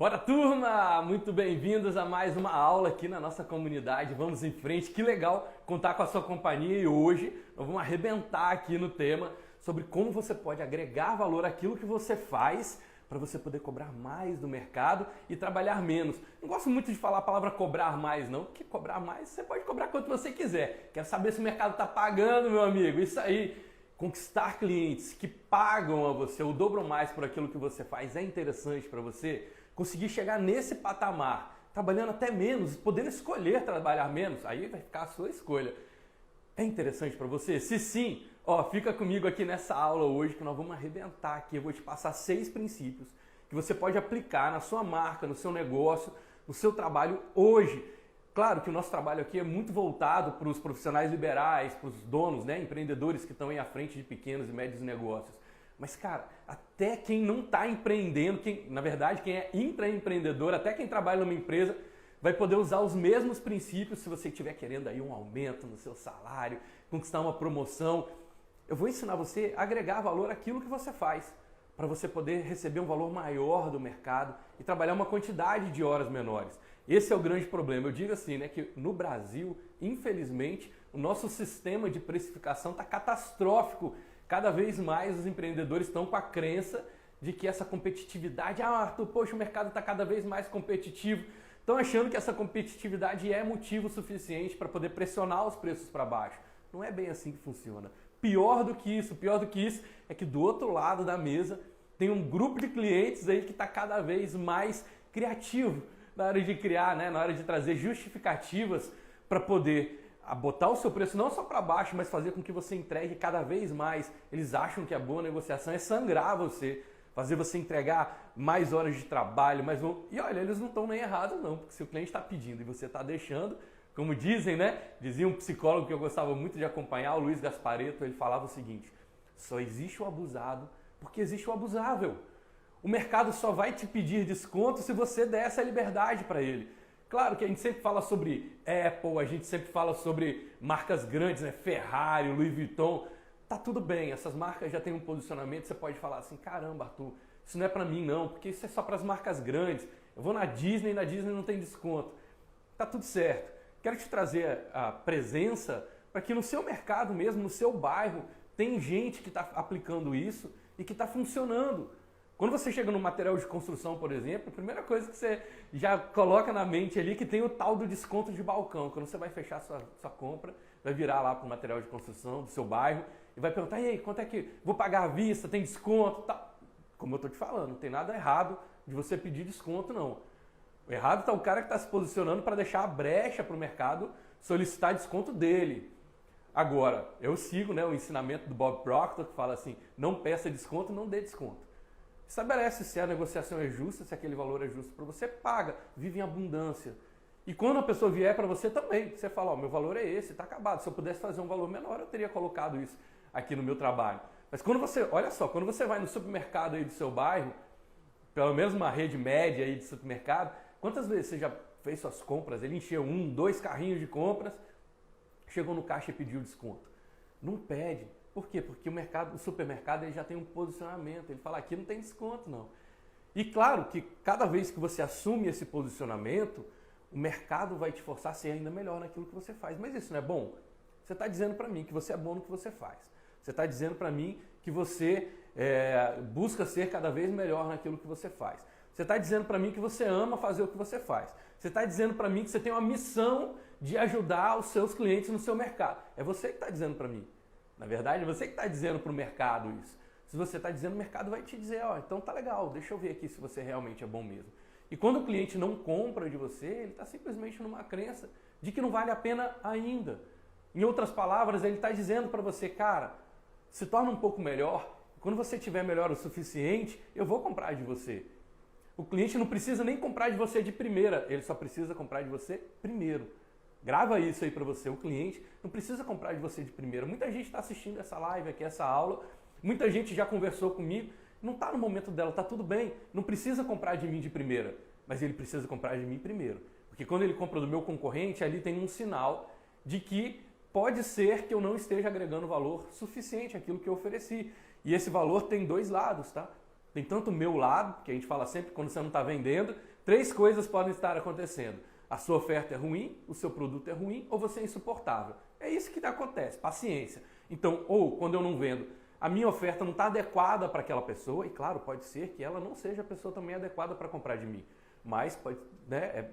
Bora, turma! Muito bem-vindos a mais uma aula aqui na nossa comunidade. Vamos em frente, que legal contar com a sua companhia e hoje nós vamos arrebentar aqui no tema sobre como você pode agregar valor àquilo que você faz para você poder cobrar mais do mercado e trabalhar menos. Não gosto muito de falar a palavra cobrar mais não, porque cobrar mais você pode cobrar quanto você quiser. Quero saber se o mercado está pagando, meu amigo. Isso aí. Conquistar clientes que pagam a você ou dobram mais por aquilo que você faz é interessante para você? Conseguir chegar nesse patamar, trabalhando até menos, podendo escolher trabalhar menos, aí vai ficar a sua escolha. É interessante para você? Se sim, fica comigo aqui nessa aula hoje que nós vamos arrebentar aqui. Eu vou te passar 6 princípios que você pode aplicar na sua marca, no seu negócio, no seu trabalho hoje. Claro que o nosso trabalho aqui é muito voltado para os profissionais liberais, para os donos, empreendedores que estão aí à frente de pequenos e médios negócios. Mas, cara, até quem não está empreendendo, quem é intraempreendedor, até quem trabalha numa empresa, vai poder usar os mesmos princípios se você estiver querendo aí um aumento no seu salário, conquistar uma promoção. Eu vou ensinar você a agregar valor àquilo que você faz, para você poder receber um valor maior do mercado e trabalhar uma quantidade de horas menores. Esse é o grande problema. Eu digo assim, que no Brasil, infelizmente, o nosso sistema de precificação está catastrófico. Cada vez mais os empreendedores estão com a crença de que essa competitividade, Arthur, poxa, o mercado está cada vez mais competitivo. Estão achando que essa competitividade é motivo suficiente para poder pressionar os preços para baixo. Não é bem assim que funciona. Pior do que isso é que do outro lado da mesa tem um grupo de clientes aí que está cada vez mais criativo na hora de criar, na hora de trazer justificativas para poder botar o seu preço não só para baixo, mas fazer com que você entregue cada vez mais. Eles acham que a boa negociação é sangrar você, fazer você entregar mais horas de trabalho, e olha, eles não estão nem errados não, porque se o cliente está pedindo e você está deixando, como dizem, dizia um psicólogo que eu gostava muito de acompanhar, o Luiz Gasparetto, ele falava o seguinte: só existe o abusado porque existe o abusável. O mercado só vai te pedir desconto se você der essa liberdade para ele. Claro que a gente sempre fala sobre Apple, a gente sempre fala sobre marcas grandes, Ferrari, Louis Vuitton. Tá tudo bem, essas marcas já têm um posicionamento, você pode falar assim, caramba, Arthur, isso não é para mim não, porque isso é só para as marcas grandes. Eu vou na Disney não tem desconto. Tá tudo certo. Quero te trazer a presença para que no seu mercado mesmo, no seu bairro, tem gente que está aplicando isso e que está funcionando. Quando você chega no material de construção, por exemplo, a primeira coisa que você já coloca na mente ali é que tem o tal do desconto de balcão. Quando você vai fechar sua compra, vai virar lá para o material de construção do seu bairro e vai perguntar, e aí, quanto é que vou pagar à vista, tem desconto? Tá. Como eu estou te falando, não tem nada errado de você pedir desconto, não. O errado está o cara que está se posicionando para deixar a brecha para o mercado solicitar desconto dele. Agora, eu sigo o ensinamento do Bob Proctor, que fala assim, não peça desconto, não dê desconto. Estabelece se a negociação é justa, se aquele valor é justo para você, paga, vive em abundância. E quando a pessoa vier para você também, você fala, meu valor é esse, está acabado. Se eu pudesse fazer um valor menor, eu teria colocado isso aqui no meu trabalho. Mas quando você, olha só, quando você vai no supermercado aí do seu bairro, pelo menos uma rede média aí de supermercado, quantas vezes você já fez suas compras, ele encheu 1, 2 carrinhos de compras, chegou no caixa e pediu desconto? Não pede. Por quê? Porque o supermercado ele já tem um posicionamento, ele fala, aqui não tem desconto não. E claro que cada vez que você assume esse posicionamento, o mercado vai te forçar a ser ainda melhor naquilo que você faz. Mas isso não é bom? Você está dizendo para mim que você é bom no que você faz. Você está dizendo para mim que você busca ser cada vez melhor naquilo que você faz. Você está dizendo para mim que você ama fazer o que você faz. Você está dizendo para mim que você tem uma missão de ajudar os seus clientes no seu mercado. É você que está dizendo para mim. Na verdade, é você que está dizendo para o mercado isso. Se você está dizendo, o mercado vai te dizer, então tá legal, deixa eu ver aqui se você realmente é bom mesmo. E quando o cliente não compra de você, ele está simplesmente numa crença de que não vale a pena ainda. Em outras palavras, ele está dizendo para você, cara, se torna um pouco melhor, quando você tiver melhor o suficiente, eu vou comprar de você. O cliente não precisa nem comprar de você de primeira, ele só precisa comprar de você primeiro. Grava isso aí para você, o cliente não precisa comprar de você de primeira. Muita gente está assistindo essa live aqui, essa aula, muita gente já conversou comigo, não está no momento dela, está tudo bem, não precisa comprar de mim de primeira, mas ele precisa comprar de mim primeiro. Porque quando ele compra do meu concorrente, ali tem um sinal de que pode ser que eu não esteja agregando valor suficiente àquilo que eu ofereci. E esse valor tem 2 lados, tá? Tem tanto o meu lado, que a gente fala sempre quando você não está vendendo, 3 coisas podem estar acontecendo. A sua oferta é ruim, o seu produto é ruim ou você é insuportável. É isso que acontece, paciência. Então, ou quando eu não vendo, a minha oferta não está adequada para aquela pessoa, e claro, pode ser que ela não seja a pessoa também adequada para comprar de mim. Mas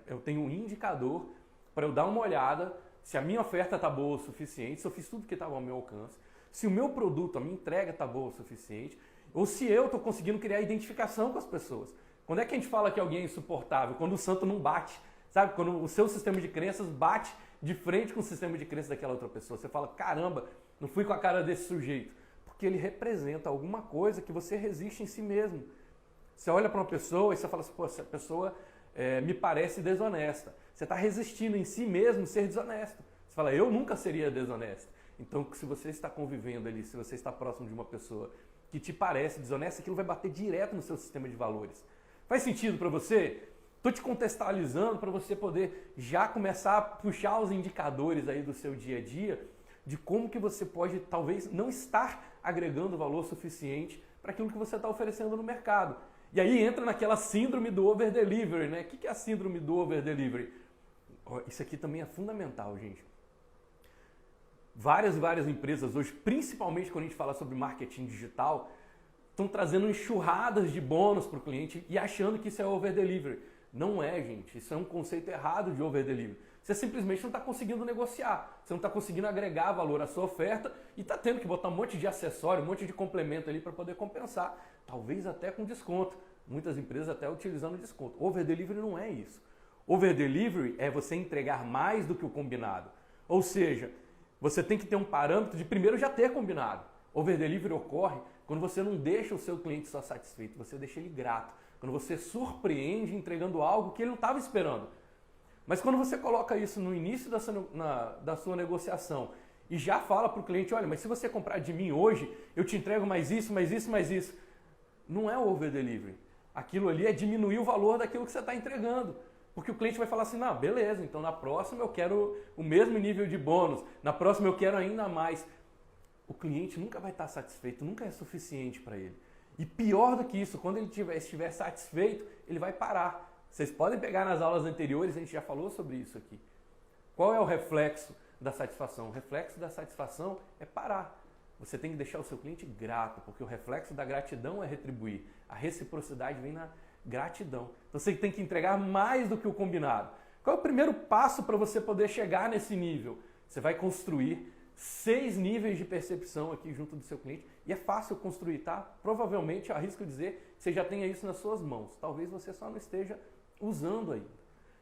eu tenho um indicador para eu dar uma olhada se a minha oferta está boa o suficiente, se eu fiz tudo que estava ao meu alcance, se o meu produto, a minha entrega está boa o suficiente, ou se eu estou conseguindo criar identificação com as pessoas. Quando é que a gente fala que alguém é insuportável? Quando o santo não bate, sabe? Quando o seu sistema de crenças bate de frente com o sistema de crenças daquela outra pessoa. Você fala, caramba, não fui com a cara desse sujeito. Porque ele representa alguma coisa que você resiste em si mesmo. Você olha para uma pessoa e você fala assim, pô, essa pessoa me parece desonesta. Você está resistindo em si mesmo ser desonesto. Você fala, eu nunca seria desonesto. Então, se você está convivendo ali, se você está próximo de uma pessoa que te parece desonesta, aquilo vai bater direto no seu sistema de valores. Faz sentido para você? Estou te contextualizando para você poder já começar a puxar os indicadores aí do seu dia a dia de como que você pode, talvez, não estar agregando valor suficiente para aquilo que você está oferecendo no mercado. E aí entra naquela síndrome do over-delivery, né? O que é a síndrome do over-delivery? Isso aqui também é fundamental, gente. Várias empresas hoje, principalmente quando a gente fala sobre marketing digital, estão trazendo enxurradas de bônus para o cliente e achando que isso é over-delivery. Não é, gente. Isso é um conceito errado de over-delivery. Você simplesmente não está conseguindo negociar. Você não está conseguindo agregar valor à sua oferta e está tendo que botar um monte de acessório, um monte de complemento ali para poder compensar. Talvez até com desconto. Muitas empresas até utilizando desconto. Over-delivery não é isso. Over-delivery é você entregar mais do que o combinado. Ou seja, você tem que ter um parâmetro de primeiro já ter combinado. Over-delivery ocorre quando você não deixa o seu cliente só satisfeito, você deixa ele grato. Quando você surpreende entregando algo que ele não estava esperando. Mas quando você coloca isso no início da sua negociação e já fala para o cliente, olha, mas se você comprar de mim hoje, eu te entrego mais isso, mais isso, mais isso. Não é over-delivery. Aquilo ali é diminuir o valor daquilo que você está entregando. Porque o cliente vai falar assim, não, beleza, então na próxima eu quero o mesmo nível de bônus, na próxima eu quero ainda mais. O cliente nunca vai estar satisfeito, nunca é suficiente para ele. E pior do que isso, quando ele estiver satisfeito, ele vai parar. Vocês podem pegar nas aulas anteriores, a gente já falou sobre isso aqui. Qual é o reflexo da satisfação? O reflexo da satisfação é parar. Você tem que deixar o seu cliente grato, porque o reflexo da gratidão é retribuir. A reciprocidade vem na gratidão. Então você tem que entregar mais do que o combinado. Qual é o primeiro passo para você poder chegar nesse nível? Você vai construir 6 níveis de percepção aqui junto do seu cliente. E é fácil construir, tá? Provavelmente, eu arrisco dizer, que você já tenha isso nas suas mãos. Talvez você só não esteja usando ainda.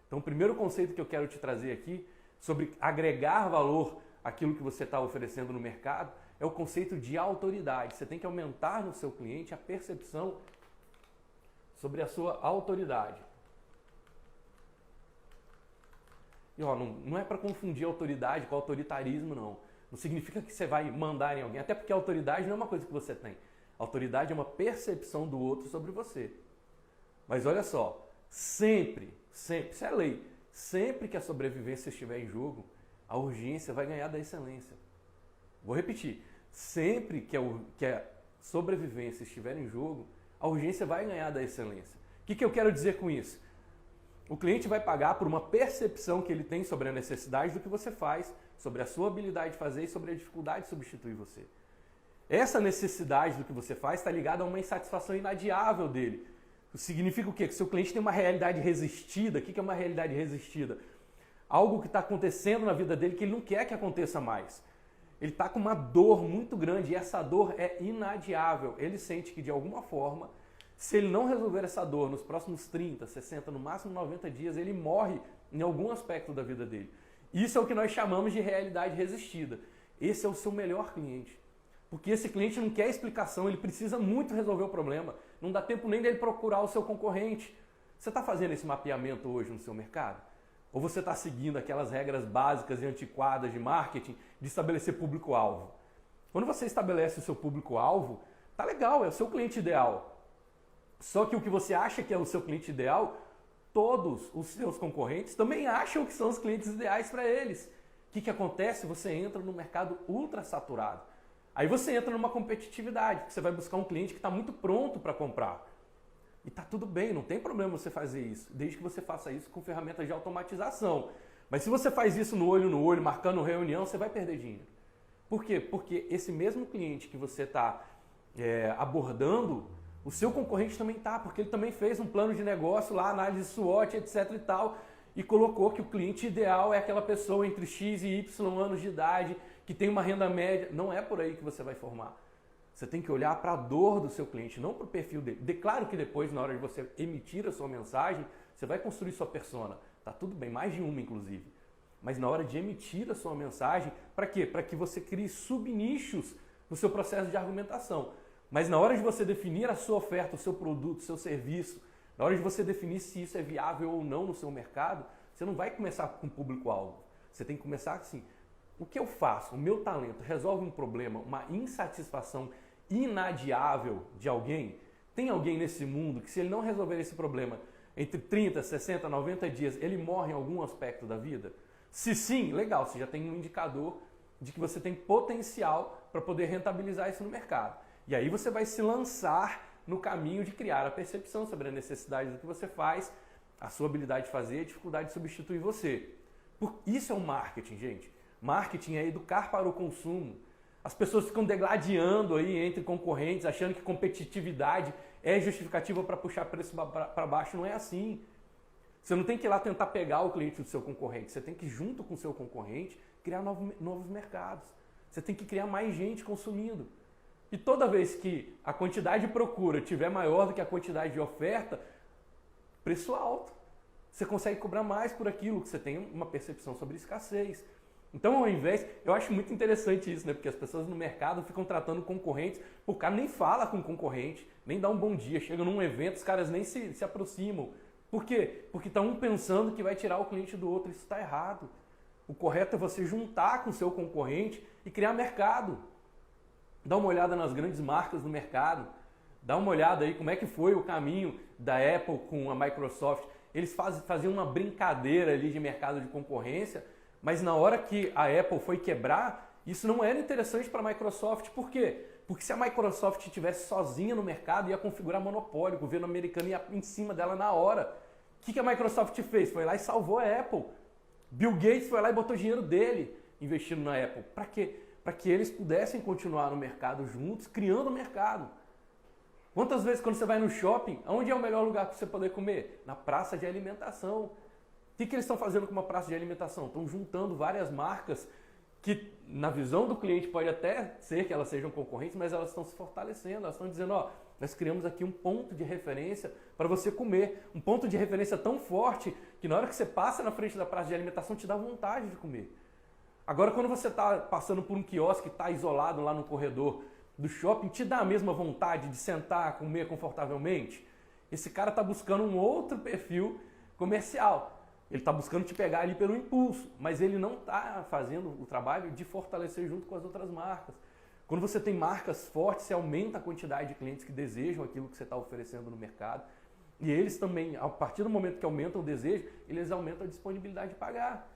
Então, o primeiro conceito que eu quero te trazer aqui, sobre agregar valor àquilo que você está oferecendo no mercado, é o conceito de autoridade. Você tem que aumentar no seu cliente a percepção sobre a sua autoridade. E ó, não é para confundir autoridade com autoritarismo, não. Não significa que você vai mandar em alguém, até porque a autoridade não é uma coisa que você tem. A autoridade é uma percepção do outro sobre você. Mas olha só, sempre, isso é lei, sempre que a sobrevivência estiver em jogo, a urgência vai ganhar da excelência. Vou repetir, sempre que a sobrevivência estiver em jogo, a urgência vai ganhar da excelência. O que eu quero dizer com isso? O cliente vai pagar por uma percepção que ele tem sobre a necessidade do que você faz, sobre a sua habilidade de fazer e sobre a dificuldade de substituir você. Essa necessidade do que você faz está ligada a uma insatisfação inadiável dele. Significa o quê? Que o seu cliente tem uma realidade resistida. O que é uma realidade resistida? Algo que está acontecendo na vida dele que ele não quer que aconteça mais. Ele está com uma dor muito grande e essa dor é inadiável. Ele sente que de alguma forma, se ele não resolver essa dor nos próximos 30, 60, no máximo 90 dias, ele morre em algum aspecto da vida dele. Isso é o que nós chamamos de realidade resistida. Esse é o seu melhor cliente. Porque esse cliente não quer explicação, ele precisa muito resolver o problema. Não dá tempo nem dele procurar o seu concorrente. Você está fazendo esse mapeamento hoje no seu mercado? Ou você está seguindo aquelas regras básicas e antiquadas de marketing de estabelecer público-alvo? Quando você estabelece o seu público-alvo, tá legal, é o seu cliente ideal. Só que o que você acha que é o seu cliente ideal, todos os seus concorrentes também acham que são os clientes ideais para eles. O que acontece? Você entra no mercado ultra saturado. Aí você entra numa competitividade, porque você vai buscar um cliente que está muito pronto para comprar. E tá tudo bem, não tem problema você fazer isso, desde que você faça isso com ferramentas de automatização. Mas se você faz isso no olho, marcando reunião, você vai perder dinheiro. Por quê? Porque esse mesmo cliente que você está abordando, o seu concorrente também está, porque ele também fez um plano de negócio lá, análise SWOT, etc e tal, e colocou que o cliente ideal é aquela pessoa entre X e Y anos de idade, que tem uma renda média. Não é por aí que você vai formar. Você tem que olhar para a dor do seu cliente, não para o perfil dele. Claro que depois, na hora de você emitir a sua mensagem, você vai construir sua persona. Tá tudo bem, mais de uma inclusive. Mas na hora de emitir a sua mensagem, para quê? Para que você crie subnichos no seu processo de argumentação. Mas na hora de você definir a sua oferta, o seu produto, o seu serviço, na hora de você definir se isso é viável ou não no seu mercado, você não vai começar com o público-alvo. Você tem que começar assim, o que eu faço? O meu talento resolve um problema, uma insatisfação inadiável de alguém? Tem alguém nesse mundo que, se ele não resolver esse problema entre 30, 60, 90 dias, ele morre em algum aspecto da vida? Se sim, legal, você já tem um indicador de que você tem potencial para poder rentabilizar isso no mercado. E aí você vai se lançar no caminho de criar a percepção sobre a necessidade do que você faz, a sua habilidade de fazer, a dificuldade de substituir você. Isso é o marketing, gente. Marketing é educar para o consumo. As pessoas ficam degladiando aí entre concorrentes, achando que competitividade é justificativa para puxar preço para baixo. Não é assim. Você não tem que ir lá tentar pegar o cliente do seu concorrente. Você tem que, junto com o seu concorrente, criar novos mercados. Você tem que criar mais gente consumindo. E toda vez que a quantidade de procura tiver maior do que a quantidade de oferta, preço alto. Você consegue cobrar mais por aquilo que você tem uma percepção sobre escassez. Então, ao invés, eu acho muito interessante isso, né? Porque as pessoas no mercado ficam tratando concorrentes, o cara nem fala com o concorrente, nem dá um bom dia, chega num evento, os caras nem se aproximam. Por quê? Porque está um pensando que vai tirar o cliente do outro, isso está errado. O correto é você juntar com o seu concorrente e criar mercado. Dá uma olhada nas grandes marcas do mercado, dá uma olhada aí como é que foi o caminho da Apple com a Microsoft. Eles faziam uma brincadeira ali de mercado de concorrência, mas na hora que a Apple foi quebrar, isso não era interessante para a Microsoft. Por quê? Porque se a Microsoft estivesse sozinha no mercado, ia configurar monopólio, o governo americano ia em cima dela na hora. O que a Microsoft fez? Foi lá e salvou a Apple. Bill Gates foi lá e botou dinheiro dele investindo na Apple. Para quê? Para que eles pudessem continuar no mercado juntos, criando o mercado. Quantas vezes quando você vai no shopping, onde é o melhor lugar para você poder comer? Na praça de alimentação. O que eles estão fazendo com uma praça de alimentação? Estão juntando várias marcas que, na visão do cliente, pode até ser que elas sejam concorrentes, mas elas estão se fortalecendo. Elas estão dizendo, ó, nós criamos aqui um ponto de referência para você comer. Um ponto de referência tão forte que na hora que você passa na frente da praça de alimentação te dá vontade de comer. Agora, quando você está passando por um quiosque que está isolado lá no corredor do shopping, te dá a mesma vontade de sentar, comer confortavelmente? Esse cara está buscando um outro perfil comercial. Ele está buscando te pegar ali pelo impulso, mas ele não está fazendo o trabalho de fortalecer junto com as outras marcas. Quando você tem marcas fortes, você aumenta a quantidade de clientes que desejam aquilo que você está oferecendo no mercado. E eles também, a partir do momento que aumentam o desejo, eles aumentam a disponibilidade de pagar.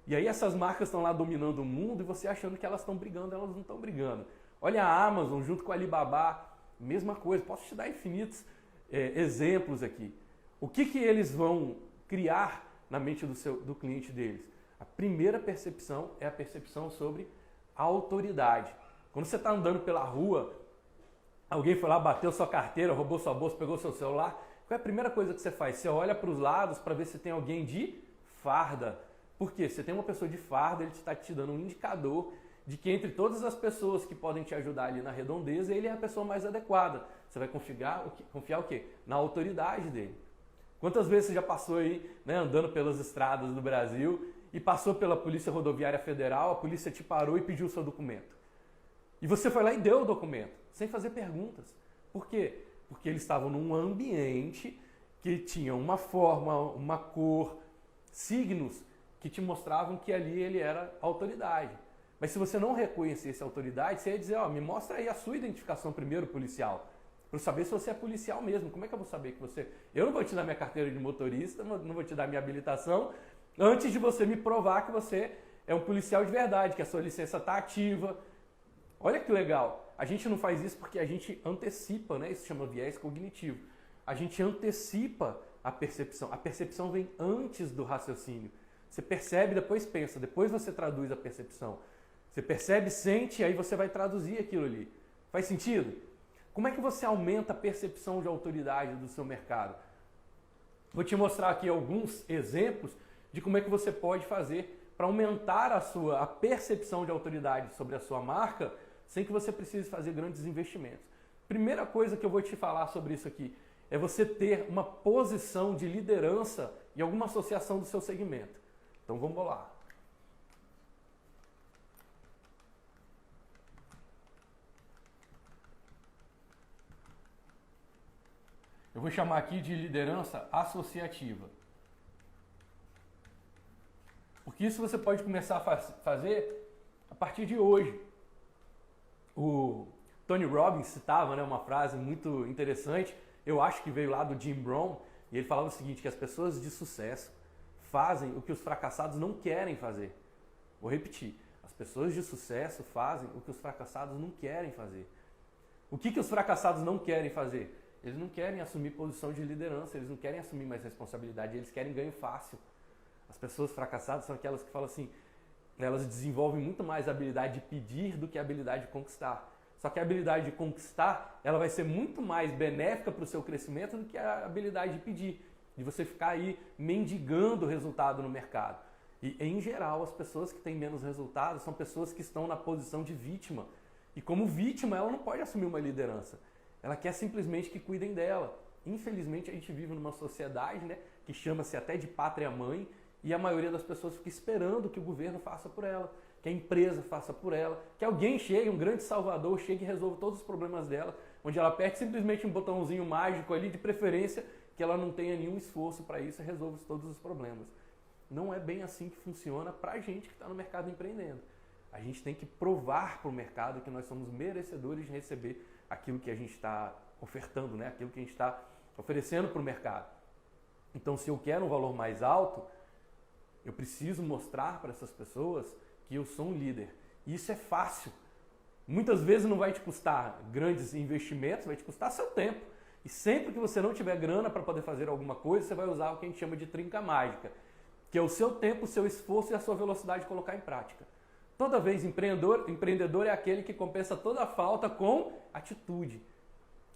E aí essas marcas estão lá dominando o mundo e você achando que elas estão brigando, elas não estão brigando. Olha a Amazon junto com a Alibaba, mesma coisa. Posso te dar infinitos exemplos aqui. O que eles vão criar na mente do cliente deles? A primeira percepção é a percepção sobre a autoridade. Quando você está andando pela rua, alguém foi lá, bateu sua carteira, roubou sua bolsa, pegou seu celular, qual é a primeira coisa que você faz? Você olha para os lados para ver se tem alguém de farda. Por quê? Se tem uma pessoa de farda, ele está te dando um indicador de que entre todas as pessoas que podem te ajudar ali na redondeza, ele é a pessoa mais adequada. Você vai confiar o quê? Na autoridade dele. Quantas vezes você já passou aí, né, andando pelas estradas do Brasil e passou pela Polícia Rodoviária Federal, a polícia te parou e pediu o seu documento. E você foi lá e deu o documento, sem fazer perguntas. Por quê? Porque eles estavam num ambiente que tinha uma forma, uma cor, signos que te mostravam que ali ele era autoridade. Mas se você não reconhecesse a autoridade, você ia dizer, ó, me mostra aí a sua identificação primeiro, policial. Para saber se você é policial mesmo. Como é que eu vou saber que você... Eu não vou te dar minha carteira de motorista, não vou te dar minha habilitação, antes de você me provar que você é um policial de verdade, que a sua licença está ativa, Olha que legal. A gente não faz isso porque a gente antecipa, né? Isso chama viés cognitivo. A gente antecipa a percepção. A percepção vem antes do raciocínio. Você percebe, depois pensa, depois você traduz a percepção. Você percebe, sente, aí você vai traduzir aquilo ali. Faz sentido? Como é que você aumenta a percepção de autoridade do seu mercado? Vou te mostrar aqui alguns exemplos de como é que você pode fazer para aumentar a percepção de autoridade sobre a sua marca sem que você precise fazer grandes investimentos. Primeira coisa que eu vou te falar sobre isso aqui é você ter uma posição de liderança em alguma associação do seu segmento. Então vamos lá. Eu vou chamar aqui de liderança associativa. Porque isso você pode começar a fazer a partir de hoje. O Tony Robbins citava, né, uma frase muito interessante, eu acho que veio lá do Jim Brown, e ele falava o seguinte, que as pessoas de sucesso fazem o que os fracassados não querem fazer. Vou repetir, as pessoas de sucesso fazem o que os fracassados não querem fazer. O que os fracassados não querem fazer? Eles não querem assumir posição de liderança, eles não querem assumir mais responsabilidade, eles querem ganho fácil. As pessoas fracassadas são aquelas que falam assim, elas desenvolvem muito mais a habilidade de pedir do que a habilidade de conquistar. Só que a habilidade de conquistar, ela vai ser muito mais benéfica para o seu crescimento do que a habilidade de pedir, de você ficar aí mendigando o resultado no mercado. E, em geral, as pessoas que têm menos resultados são pessoas que estão na posição de vítima. E como vítima, ela não pode assumir uma liderança. Ela quer simplesmente que cuidem dela. Infelizmente, a gente vive numa sociedade, né, que chama-se até de pátria-mãe, e a maioria das pessoas fica esperando que o governo faça por ela, que a empresa faça por ela, que alguém chegue, um grande salvador, chegue e resolva todos os problemas dela, onde ela aperte simplesmente um botãozinho mágico ali, de preferência, que ela não tenha nenhum esforço para isso e resolva todos os problemas. Não é bem assim que funciona para a gente que está no mercado empreendendo. A gente tem que provar para o mercado que nós somos merecedores de receber aquilo que a gente está ofertando, né? Aquilo que a gente está oferecendo para o mercado. Então, se eu quero um valor mais alto, eu preciso mostrar para essas pessoas que eu sou um líder. E isso é fácil. Muitas vezes não vai te custar grandes investimentos, vai te custar seu tempo. E sempre que você não tiver grana para poder fazer alguma coisa, você vai usar o que a gente chama de trinca mágica, que é o seu tempo, o seu esforço e a sua velocidade de colocar em prática. Toda vez empreendedor é aquele que compensa toda a falta com atitude.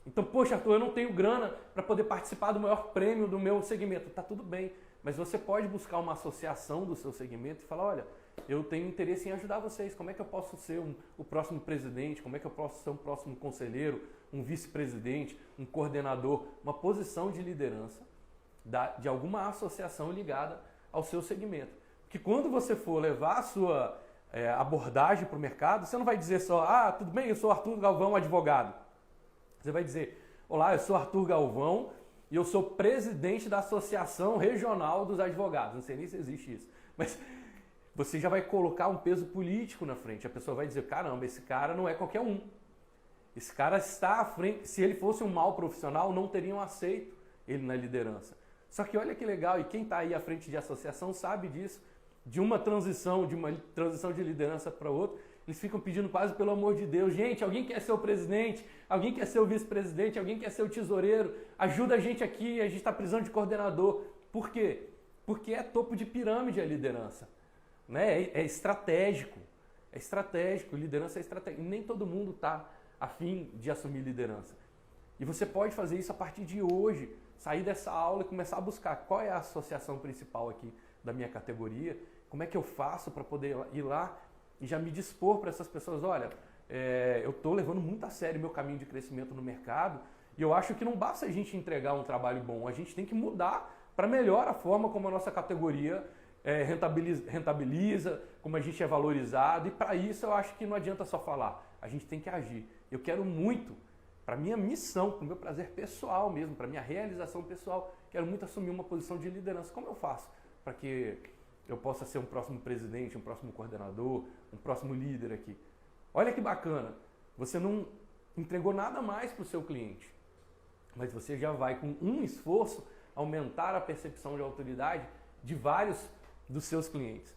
Então, poxa, Arthur, eu não tenho grana para poder participar do maior prêmio do meu segmento. Tá tudo bem, mas você pode buscar uma associação do seu segmento e falar, olha, eu tenho interesse em ajudar vocês. Como é que eu posso ser o próximo presidente? Como é que eu posso ser um próximo conselheiro, um vice-presidente, um coordenador? Uma posição de liderança de alguma associação ligada ao seu segmento. Porque quando você for levar a sua abordagem para o mercado, você não vai dizer só, ah, tudo bem, eu sou Arthur Galvão, advogado. Você vai dizer, olá, eu sou Arthur Galvão e eu sou presidente da Associação Regional dos Advogados. Não sei nem se existe isso, mas você já vai colocar um peso político na frente. A pessoa vai dizer, caramba, esse cara não é qualquer um. Esse cara está à frente. Se ele fosse um mau profissional, não teriam aceito ele na liderança. Só que olha que legal, e quem está aí à frente de associação sabe disso, de uma transição de liderança para outra, eles ficam pedindo quase pelo amor de Deus, gente, alguém quer ser o presidente, alguém quer ser o vice-presidente, alguém quer ser o tesoureiro, ajuda a gente aqui, a gente está precisando de coordenador. Por quê? Porque é topo de pirâmide a liderança. Né? É estratégico, liderança é estratégico. E nem todo mundo está a fim de assumir liderança. E você pode fazer isso a partir de hoje, sair dessa aula e começar a buscar qual é a associação principal aqui da minha categoria, como é que eu faço para poder ir lá e já me dispor para essas pessoas, olha, eu estou levando muito a sério meu caminho de crescimento no mercado e eu acho que não basta a gente entregar um trabalho bom, a gente tem que mudar para melhor a forma como a nossa categoria rentabiliza, como a gente é valorizado, e para isso eu acho que não adianta só falar, a gente tem que agir. Eu quero muito, para minha missão, para o meu prazer pessoal mesmo, para minha realização pessoal, quero muito assumir uma posição de liderança. Como eu faço para que eu possa ser um próximo presidente, um próximo coordenador, um próximo líder aqui? Olha que bacana, você não entregou nada mais para o seu cliente, mas você já vai com um esforço aumentar a percepção de autoridade de vários dos seus clientes.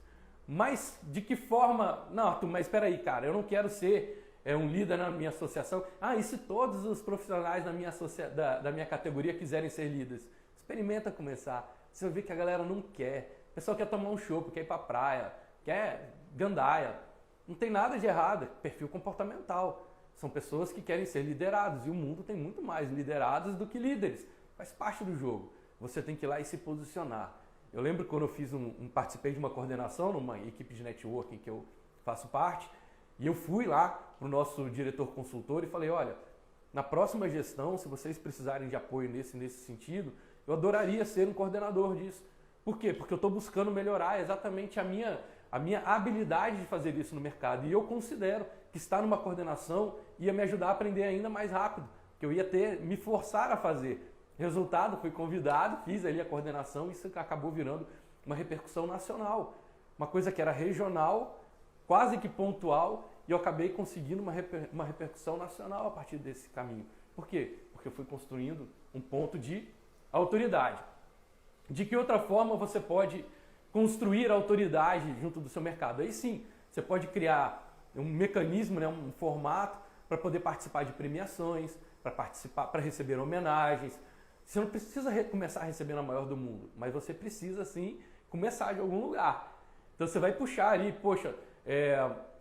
Mas de que forma? Não, Arthur, mas espera aí, cara, eu não quero ser um líder na minha associação. Ah, e se todos os profissionais da minha categoria quiserem ser líderes? Experimenta começar. Você vai ver que a galera não quer. O pessoal quer tomar um chopp, quer ir pra praia, quer gandaia. Não tem nada de errado, é perfil comportamental. São pessoas que querem ser liderados e o mundo tem muito mais liderados do que líderes. Faz parte do jogo. Você tem que ir lá e se posicionar. Eu lembro quando eu participei de uma coordenação numa equipe de networking que eu faço parte, e eu fui lá para o nosso diretor consultor e falei, olha, na próxima gestão, se vocês precisarem de apoio nesse sentido, eu adoraria ser um coordenador disso. Por quê? Porque eu estou buscando melhorar exatamente a minha habilidade de fazer isso no mercado. E eu considero que estar numa coordenação ia me ajudar a aprender ainda mais rápido, que eu ia me forçar a fazer. Resultado, fui convidado, fiz ali a coordenação e isso acabou virando uma repercussão nacional. Uma coisa que era regional, quase que pontual, e eu acabei conseguindo uma repercussão nacional a partir desse caminho. Por quê? Porque eu fui construindo um ponto de autoridade. De que outra forma você pode construir autoridade junto do seu mercado? Aí sim, você pode criar um mecanismo, né, um formato para poder participar de premiações, para receber homenagens. Você não precisa começar a receber na maior do mundo, mas você precisa sim começar de algum lugar. Então você vai puxar ali, poxa,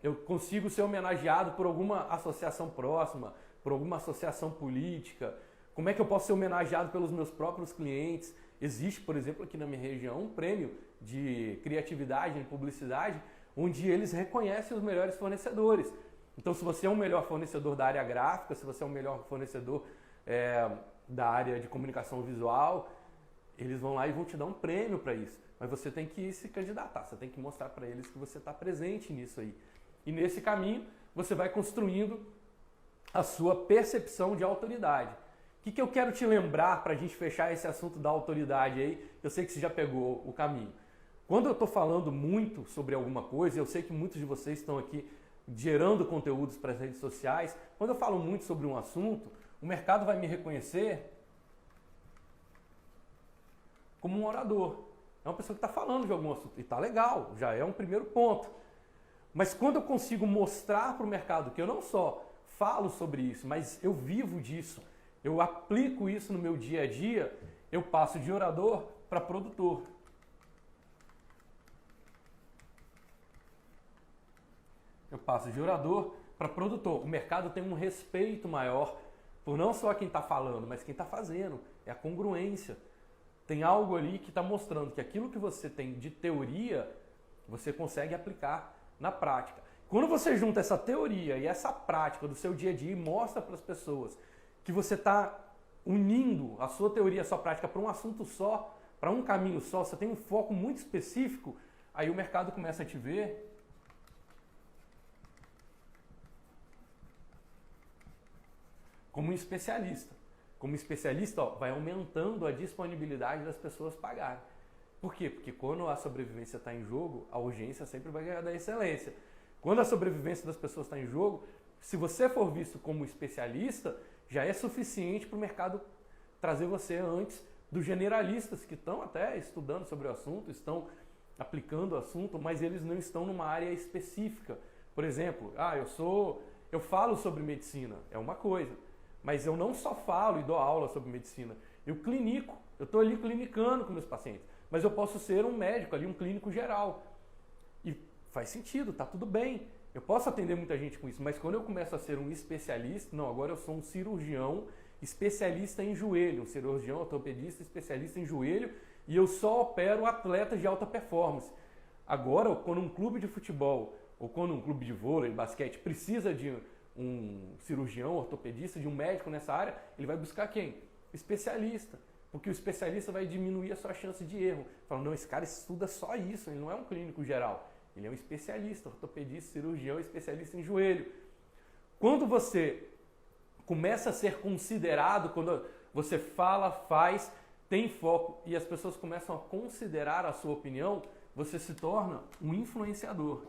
eu consigo ser homenageado por alguma associação próxima, por alguma associação política. Como é que eu posso ser homenageado pelos meus próprios clientes? Existe, por exemplo, aqui na minha região, um prêmio de criatividade em publicidade, onde eles reconhecem os melhores fornecedores. Então, se você é um melhor fornecedor da área gráfica, se você é um melhor fornecedor da área de comunicação visual, eles vão lá e vão te dar um prêmio para isso. Mas você tem que se candidatar, você tem que mostrar para eles que você está presente nisso aí. E nesse caminho, você vai construindo a sua percepção de autoridade. O que eu quero te lembrar para a gente fechar esse assunto da autoridade aí? Eu sei que você já pegou o caminho. Quando eu estou falando muito sobre alguma coisa, eu sei que muitos de vocês estão aqui gerando conteúdos para as redes sociais. Quando eu falo muito sobre um assunto, o mercado vai me reconhecer como um orador. É uma pessoa que está falando de algum assunto. E está legal, já é um primeiro ponto. Mas quando eu consigo mostrar para o mercado que eu não só falo sobre isso, mas eu vivo disso, eu aplico isso no meu dia a dia, eu passo de orador para produtor. Eu passo de orador para produtor. O mercado tem um respeito maior por não só quem está falando, mas quem está fazendo. É a congruência. Tem algo ali que está mostrando que aquilo que você tem de teoria, você consegue aplicar na prática. Quando você junta essa teoria e essa prática do seu dia a dia e mostra para as pessoas que você está unindo a sua teoria, a sua prática para um assunto só, para um caminho só, você tem um foco muito específico, aí o mercado começa a te ver como um especialista. Como especialista, vai aumentando a disponibilidade das pessoas pagarem. Por quê? Porque quando a sobrevivência está em jogo, a urgência sempre vai ganhar da excelência. Quando a sobrevivência das pessoas está em jogo, se você for visto como especialista, já é suficiente para o mercado trazer você antes dos generalistas que estão até estudando sobre o assunto, estão aplicando o assunto, mas eles não estão numa área específica. Por exemplo, eu falo sobre medicina, é uma coisa, mas eu não só falo e dou aula sobre medicina, eu clinico, eu estou ali clinicando com meus pacientes, mas eu posso ser um médico ali, um clínico geral. E faz sentido, está tudo bem. Eu posso atender muita gente com isso, mas quando eu começo a ser um especialista, não, agora eu sou um cirurgião especialista em joelho, um cirurgião ortopedista especialista em joelho, e eu só opero atletas de alta performance. Agora, quando um clube de futebol ou quando um clube de vôlei, basquete, precisa de um cirurgião ortopedista, de um médico nessa área, ele vai buscar quem? Especialista. Porque o especialista vai diminuir a sua chance de erro. Falando, não, esse cara estuda só isso, ele não é um clínico geral. Ele é um especialista, ortopedista, cirurgião, especialista em joelho. Quando você começa a ser considerado, quando você fala, faz, tem foco e as pessoas começam a considerar a sua opinião, você se torna um influenciador.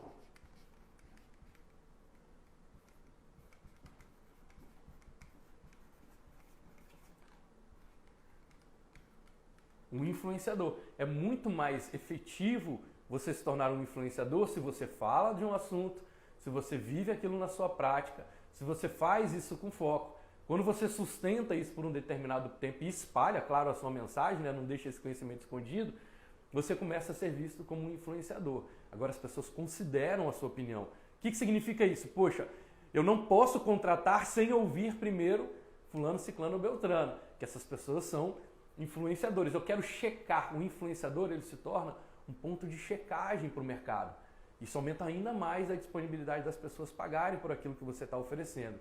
Um influenciador. É muito mais efetivo você se tornar um influenciador se você fala de um assunto, se você vive aquilo na sua prática, se você faz isso com foco. Quando você sustenta isso por um determinado tempo e espalha, claro, a sua mensagem, né? Não deixa esse conhecimento escondido, você começa a ser visto como um influenciador. Agora as pessoas consideram a sua opinião. O que significa isso? Poxa, eu não posso contratar sem ouvir primeiro fulano, ciclano ou beltrano, que essas pessoas são influenciadores. Eu quero checar. O influenciador, ele se torna um ponto de checagem para o mercado. Isso aumenta ainda mais a disponibilidade das pessoas pagarem por aquilo que você está oferecendo.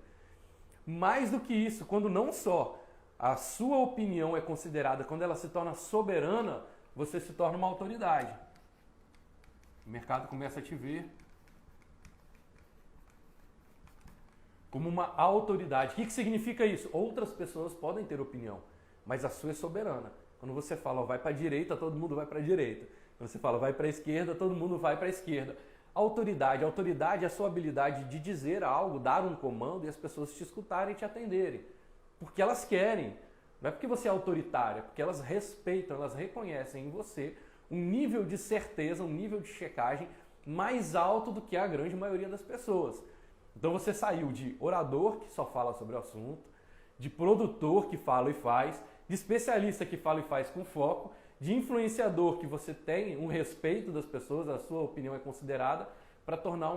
Mais do que isso, quando não só a sua opinião é considerada, quando ela se torna soberana, você se torna uma autoridade. O mercado começa a te ver como uma autoridade. O que significa isso? Outras pessoas podem ter opinião, mas a sua é soberana. Quando você fala, ó, vai para a direita, todo mundo vai para a direita. Quando você fala, vai para a esquerda, todo mundo vai para a esquerda. Autoridade. Autoridade é a sua habilidade de dizer algo, dar um comando e as pessoas te escutarem e te atenderem. Porque elas querem. Não é porque você é autoritário, é porque elas respeitam, elas reconhecem em você um nível de certeza, um nível de checagem mais alto do que a grande maioria das pessoas. Então você saiu de orador, que só fala sobre o assunto, de produtor, que fala e faz, de especialista, que fala e faz com foco, de influenciador, que você tem um respeito das pessoas, a sua opinião é considerada, para tornar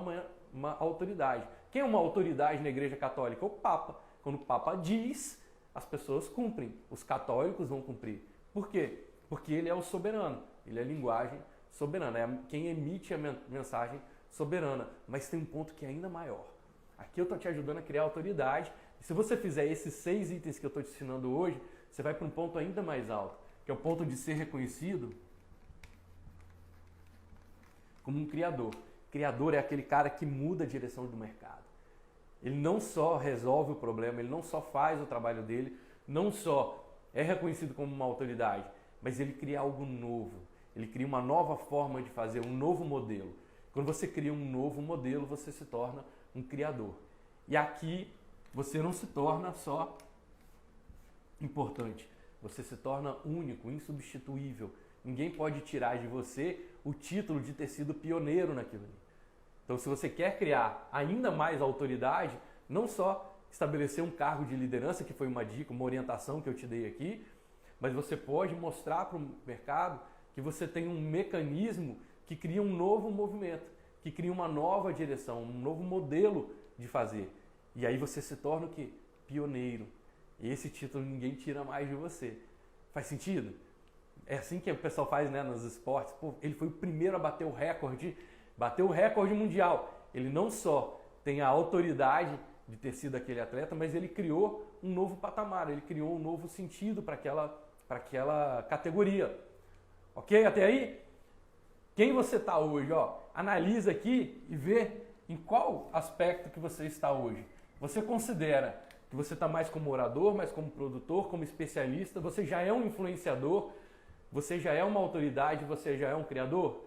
uma autoridade. Quem é uma autoridade na Igreja Católica? O Papa. Quando o Papa diz, as pessoas cumprem. Os católicos vão cumprir. Por quê? Porque ele é o soberano. Ele é a linguagem soberana. É quem emite a mensagem soberana. Mas tem um ponto que é ainda maior. Aqui eu estou te ajudando a criar autoridade. E se você fizer esses 6 itens que eu estou te ensinando hoje, você vai para um ponto ainda mais alto, que é o ponto de ser reconhecido como um criador. Criador é aquele cara que muda a direção do mercado. Ele não só resolve o problema, ele não só faz o trabalho dele, não só é reconhecido como uma autoridade, mas ele cria algo novo. Ele cria uma nova forma de fazer, um novo modelo. Quando você cria um novo modelo, você se torna um criador. E aqui você não se torna só importante, você se torna único, insubstituível. Ninguém pode tirar de você o título de ter sido pioneiro naquilo ali. Então, se você quer criar ainda mais autoridade, não só estabelecer um cargo de liderança, que foi uma dica, uma orientação que eu te dei aqui, mas você pode mostrar para o mercado que você tem um mecanismo que cria um novo movimento, que cria uma nova direção, um novo modelo de fazer. E aí você se torna o quê? Pioneiro. E esse título ninguém tira mais de você. Faz sentido? É assim que o pessoal faz, né, nos esportes. Pô, ele foi o primeiro a bater o recorde mundial. Ele não só tem a autoridade de ter sido aquele atleta, mas ele criou um novo patamar, ele criou um novo sentido para aquela categoria. Ok? Até aí? Quem você está hoje? Ó, analisa aqui e vê em qual aspecto que você está hoje. Você considera que você está mais como orador, mais como produtor, como especialista, você já é um influenciador, você já é uma autoridade, você já é um criador?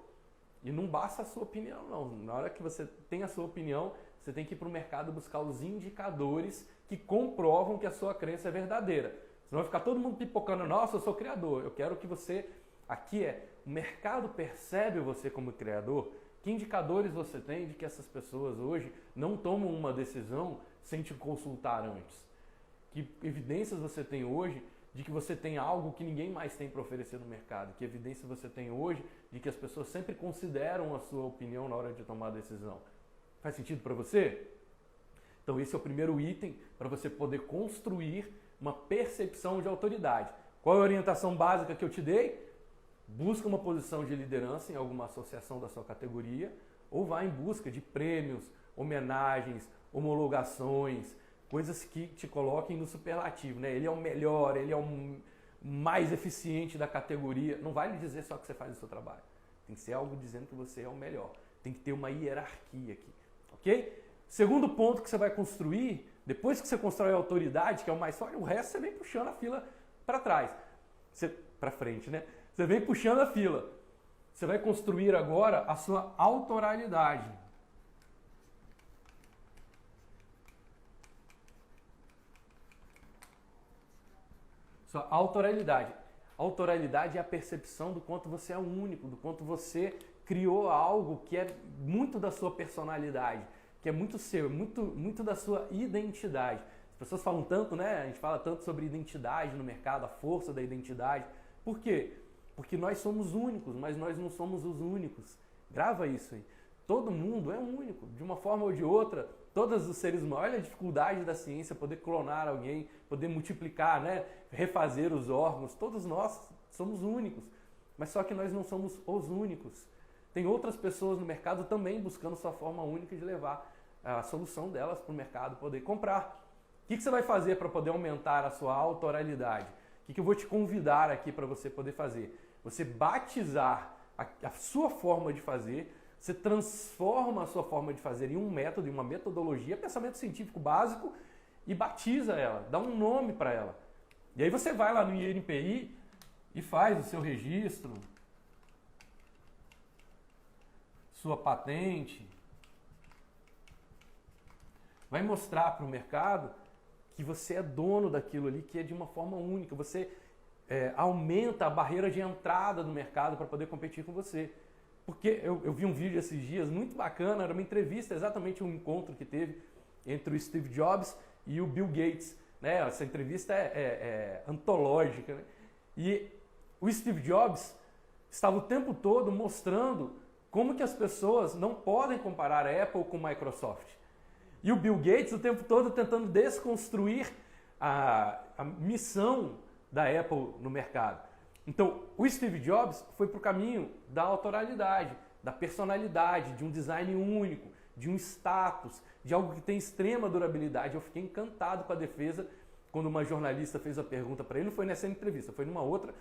E não basta a sua opinião, não. Na hora que você tem a sua opinião, você tem que ir para o mercado buscar os indicadores que comprovam que a sua crença é verdadeira. Senão vai ficar todo mundo pipocando, nossa, eu sou criador. Eu quero que você... Aqui o mercado percebe você como criador. Que indicadores você tem de que essas pessoas hoje não tomam uma decisão sem te consultar antes? Que evidências você tem hoje de que você tem algo que ninguém mais tem para oferecer no mercado? Que evidência você tem hoje de que as pessoas sempre consideram a sua opinião na hora de tomar a decisão? Faz sentido para você? Então esse é o primeiro item para você poder construir uma percepção de autoridade. Qual é a orientação básica que eu te dei? Busca uma posição de liderança em alguma associação da sua categoria ou vá em busca de prêmios, homenagens, homologações, coisas que te coloquem no superlativo, né? Ele é o melhor, ele é o mais eficiente da categoria. Não vai lhe dizer só que você faz o seu trabalho. Tem que ser algo dizendo que você é o melhor. Tem que ter uma hierarquia aqui, ok? Segundo ponto que você vai construir, depois que você constrói a autoridade, que é o mais forte, o resto você vem puxando a fila para trás. Para frente, né? Você vem puxando a fila. Você vai construir agora a sua autoralidade. Sua autoralidade. Autoralidade é a percepção do quanto você é único, do quanto você criou algo que é muito da sua personalidade, que é muito seu, muito da sua identidade. As pessoas falam tanto, né? A gente fala tanto sobre identidade no mercado, a força da identidade. Por quê? Porque nós somos únicos, mas nós não somos os únicos. Grava isso aí. Todo mundo é único, de uma forma ou de outra. Todos os seres humanos, olha a dificuldade da ciência, poder clonar alguém, poder multiplicar, né? Refazer os órgãos. Todos nós somos únicos, mas só que nós não somos os únicos. Tem outras pessoas no mercado também buscando sua forma única de levar a solução delas para o mercado poder comprar. O que você vai fazer para poder aumentar a sua autoralidade? O que eu vou te convidar aqui para você poder fazer? Você batizar a sua forma de fazer, você transforma a sua forma de fazer em um método, em uma metodologia, pensamento científico básico, e batiza ela, dá um nome para ela. E aí você vai lá no INPI e faz o seu registro, sua patente, vai mostrar para o mercado que você é dono daquilo ali, que é de uma forma única. Você aumenta a barreira de entrada do mercado para poder competir com você. Porque eu vi um vídeo esses dias muito bacana, era uma entrevista, exatamente um encontro que teve entre o Steve Jobs e o Bill Gates. Né? Essa entrevista é antológica. Né? E o Steve Jobs estava o tempo todo mostrando como que as pessoas não podem comparar a Apple com a Microsoft. E o Bill Gates o tempo todo tentando desconstruir a missão da Apple no mercado. Então, o Steve Jobs foi para o caminho da autoralidade, da personalidade, de um design único, de um status, de algo que tem extrema durabilidade. Eu fiquei encantado com a defesa quando uma jornalista fez a pergunta para ele, não foi nessa entrevista, foi numa outra.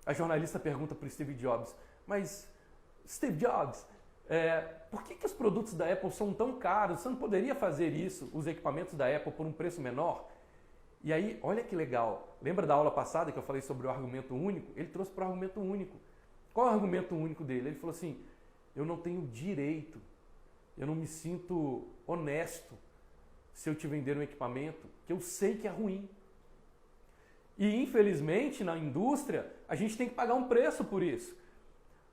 A jornalista pergunta para o Steve Jobs, mas Steve Jobs, por que os produtos da Apple são tão caros? Você não poderia fazer isso, os equipamentos da Apple, por um preço menor? E aí, olha que legal. Lembra da aula passada que eu falei sobre o argumento único? Ele trouxe para o argumento único. Qual é o argumento único dele? Ele falou assim, eu não tenho direito, eu não me sinto honesto se eu te vender um equipamento que eu sei que é ruim. E infelizmente na indústria a gente tem que pagar um preço por isso.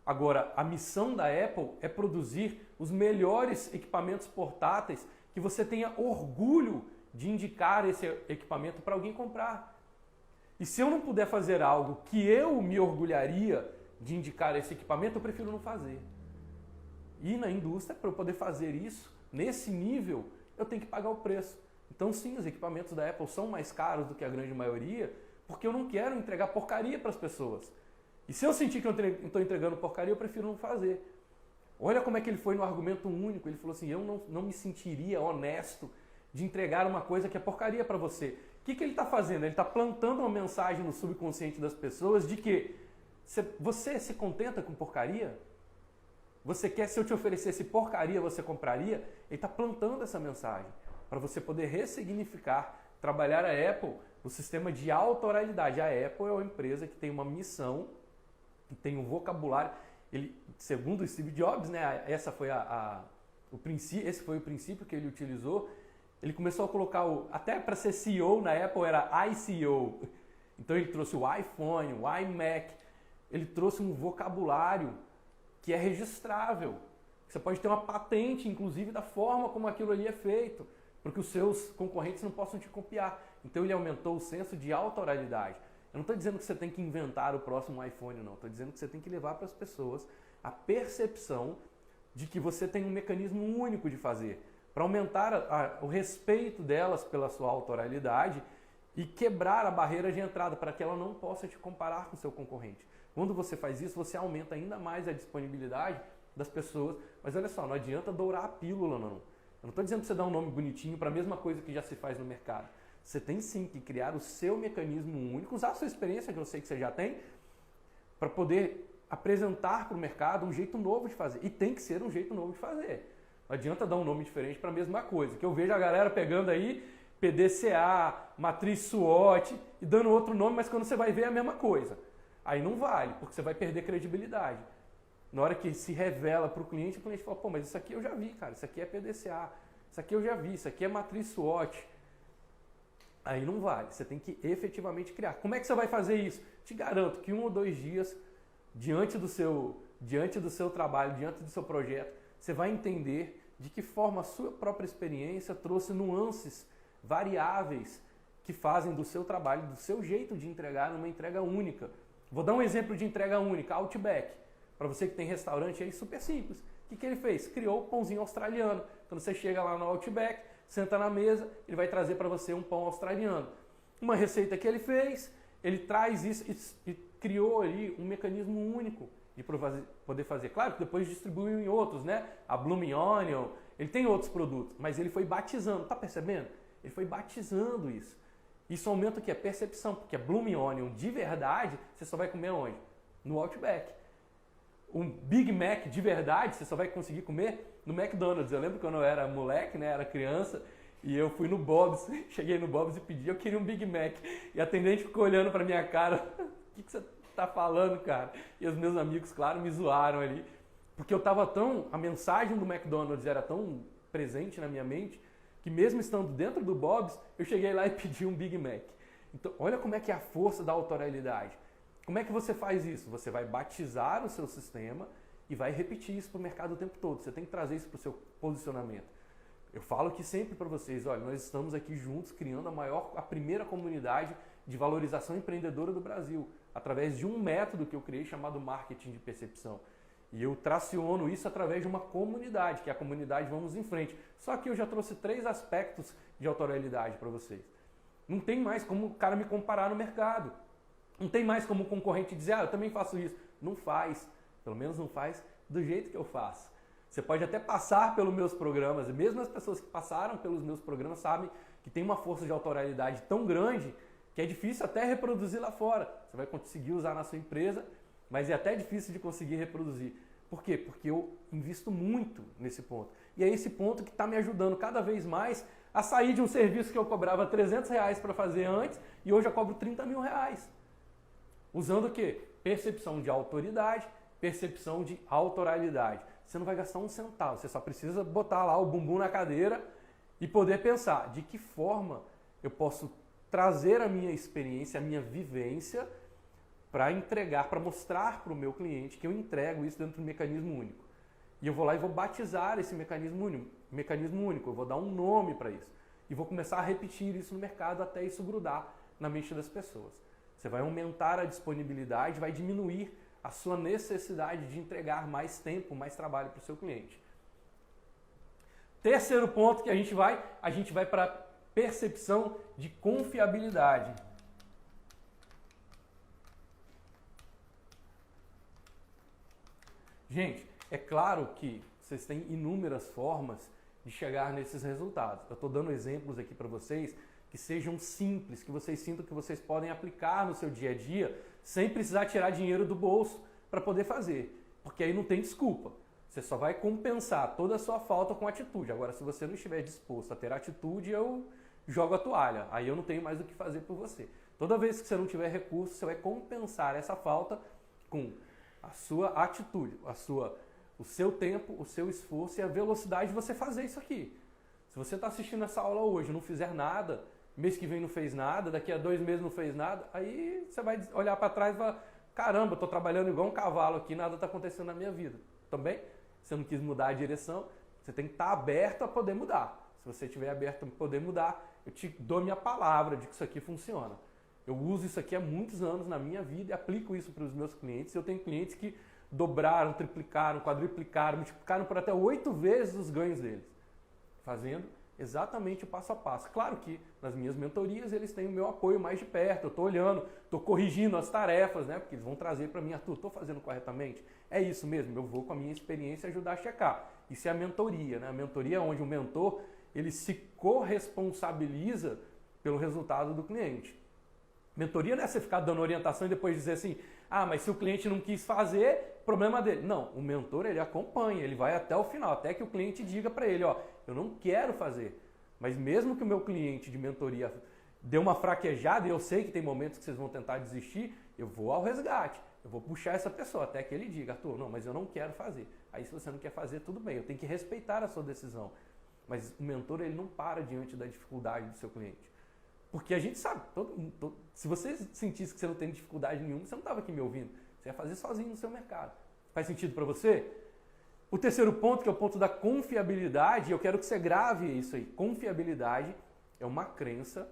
Agora, a missão da Apple é produzir os melhores equipamentos portáteis que você tenha orgulho de indicar esse equipamento para alguém comprar. E se eu não puder fazer algo que eu me orgulharia de indicar esse equipamento, eu prefiro não fazer. E na indústria, para eu poder fazer isso, nesse nível, eu tenho que pagar o preço. Então sim, os equipamentos da Apple são mais caros do que a grande maioria, porque eu não quero entregar porcaria para as pessoas. E se eu sentir que eu estou entregando porcaria, eu prefiro não fazer. Olha como é que ele foi no argumento único. Ele falou assim, eu não me sentiria honesto de entregar uma coisa que é porcaria para você. O que ele está fazendo? Ele está plantando uma mensagem no subconsciente das pessoas de que você se contenta com porcaria? Você quer, se eu te oferecesse porcaria, você compraria? Ele está plantando essa mensagem para você poder ressignificar, trabalhar a Apple no sistema de autoralidade. A Apple é uma empresa que tem uma missão, que tem um vocabulário. Ele, segundo o Steve Jobs, né, esse foi o princípio que ele utilizou. Ele começou a colocar, até para ser CEO na Apple era ICO. Então ele trouxe o iPhone, o iMac, ele trouxe um vocabulário que é registrável. Você pode ter uma patente, inclusive, da forma como aquilo ali é feito, para que os seus concorrentes não possam te copiar. Então ele aumentou o senso de autoralidade. Eu não estou dizendo que você tem que inventar o próximo iPhone, não. Estou dizendo que você tem que levar para as pessoas a percepção de que você tem um mecanismo único de fazer, para aumentar o respeito delas pela sua autoralidade e quebrar a barreira de entrada para que ela não possa te comparar com o seu concorrente. Quando você faz isso, você aumenta ainda mais a disponibilidade das pessoas. Mas olha só, não adianta dourar a pílula, não. Eu não estou dizendo que você dá um nome bonitinho para a mesma coisa que já se faz no mercado. Você tem sim que criar o seu mecanismo único, usar a sua experiência, que eu sei que você já tem, para poder apresentar para o mercado um jeito novo de fazer. E tem que ser um jeito novo de fazer. Não adianta dar um nome diferente para a mesma coisa. Que eu vejo a galera pegando aí PDCA, matriz SWOT e dando outro nome, mas quando você vai ver é a mesma coisa. Aí não vale, porque você vai perder credibilidade. Na hora que se revela para o cliente fala, pô, mas isso aqui eu já vi, cara, isso aqui é PDCA, isso aqui eu já vi, isso aqui é matriz SWOT. Aí não vale, você tem que efetivamente criar. Como é que você vai fazer isso? Te garanto que 1 ou 2 dias, diante do seu trabalho, diante do seu projeto, você vai entender de que forma a sua própria experiência trouxe nuances variáveis que fazem do seu trabalho, do seu jeito de entregar, uma entrega única. Vou dar um exemplo de entrega única, Outback. Para você que tem restaurante aí, super simples. O que ele fez? Criou o pãozinho australiano. Quando você chega lá no Outback, senta na mesa, ele vai trazer para você um pão australiano. Uma receita que ele fez, ele traz isso e criou ali um mecanismo único de poder fazer. Claro que depois distribuiu em outros, né? A Blooming Onion, ele tem outros produtos, mas ele foi batizando, tá percebendo? Ele foi batizando isso. Isso aumenta o que? A percepção, porque a Blooming Onion de verdade, você só vai comer onde? No Outback. Um Big Mac de verdade, você só vai conseguir comer no McDonald's. Eu lembro quando eu era moleque, né, era criança, e eu fui no Bob's, cheguei no Bob's e pedi, eu queria um Big Mac. E a atendente ficou olhando pra minha cara, o que você tá falando, cara? E os meus amigos, claro, me zoaram ali, porque eu tava a mensagem do McDonald's era tão presente na minha mente, que mesmo estando dentro do Bob's, eu cheguei lá e pedi um Big Mac. Então, olha como é que é a força da autoralidade. Como é que você faz isso? Você vai batizar o seu sistema e vai repetir isso para o mercado o tempo todo. Você tem que trazer isso para o seu posicionamento. Eu falo aqui sempre para vocês, olha, nós estamos aqui juntos criando a primeira comunidade de valorização empreendedora do Brasil, através de um método que eu criei chamado marketing de percepção. E eu traciono isso através de uma comunidade, que é a comunidade Vamos em Frente. Só que eu já trouxe 3 aspectos de autoralidade para vocês. Não tem mais como o cara me comparar no mercado. Não tem mais como o concorrente dizer, eu também faço isso. Não faz. Pelo menos não faz do jeito que eu faço. Você pode até passar pelos meus programas, e mesmo as pessoas que passaram pelos meus programas sabem que tem uma força de autoralidade tão grande que é difícil até reproduzir lá fora. Você vai conseguir usar na sua empresa, mas é até difícil de conseguir reproduzir. Por quê? Porque eu invisto muito nesse ponto. E é esse ponto que está me ajudando cada vez mais a sair de um serviço que eu cobrava R$300 para fazer antes e hoje eu cobro R$30 mil. Usando o quê? Percepção de autoridade, percepção de autoralidade. Você não vai gastar um centavo, você só precisa botar lá o bumbum na cadeira e poder pensar de que forma eu posso trazer a minha experiência, a minha vivência para entregar, para mostrar para o meu cliente que eu entrego isso dentro do mecanismo único. E eu vou lá e vou batizar esse mecanismo único, eu vou dar um nome para isso. E vou começar a repetir isso no mercado até isso grudar na mente das pessoas. Você vai aumentar a disponibilidade, vai diminuir a sua necessidade de entregar mais tempo, mais trabalho para o seu cliente. Terceiro ponto que a gente vai para a percepção de confiabilidade. Gente, é claro que vocês têm inúmeras formas de chegar nesses resultados. Eu estou dando exemplos aqui para vocês que sejam simples, que vocês sintam que vocês podem aplicar no seu dia a dia sem precisar tirar dinheiro do bolso para poder fazer. Porque aí não tem desculpa. Você só vai compensar toda a sua falta com atitude. Agora, se você não estiver disposto a ter atitude, eu jogo a toalha. Aí eu não tenho mais o que fazer por você. Toda vez que você não tiver recurso, você vai compensar essa falta com a sua atitude, o seu tempo, o seu esforço e a velocidade de você fazer isso aqui. Se você está assistindo essa aula hoje e não fizer nada, mês que vem não fez nada, daqui a 2 meses não fez nada, aí você vai olhar para trás e falar, caramba, estou trabalhando igual um cavalo aqui, nada está acontecendo na minha vida. Também, você não quis mudar a direção, você tem que estar aberto a poder mudar. Se você estiver aberto a poder mudar, eu te dou minha palavra de que isso aqui funciona. Eu uso isso aqui há muitos anos na minha vida e aplico isso para os meus clientes. Eu tenho clientes que dobraram, triplicaram, quadruplicaram, multiplicaram por até 8 vezes os ganhos deles, fazendo exatamente o passo a passo. Claro que nas minhas mentorias eles têm o meu apoio mais de perto, eu estou olhando, estou corrigindo as tarefas, né? Porque eles vão trazer para mim, Arthur, estou fazendo corretamente? É isso mesmo, eu vou com a minha experiência ajudar a checar. Isso é a mentoria, né? A mentoria é onde o mentor ele se corresponsabiliza pelo resultado do cliente. Mentoria não é você ficar dando orientação e depois dizer assim, mas se o cliente não quis fazer, problema dele. Não, o mentor ele acompanha, ele vai até o final, até que o cliente diga para ele, eu não quero fazer. Mas mesmo que o meu cliente de mentoria dê uma fraquejada, e eu sei que tem momentos que vocês vão tentar desistir, eu vou ao resgate, eu vou puxar essa pessoa até que ele diga, Arthur, não, mas eu não quero fazer. Aí se você não quer fazer, tudo bem, eu tenho que respeitar a sua decisão. Mas o mentor ele não para diante da dificuldade do seu cliente. Porque a gente sabe, se você sentisse que você não tem dificuldade nenhuma, você não estava aqui me ouvindo. Você ia fazer sozinho no seu mercado. Faz sentido para você? O terceiro ponto, que é o ponto da confiabilidade, eu quero que você grave isso aí. Confiabilidade é uma crença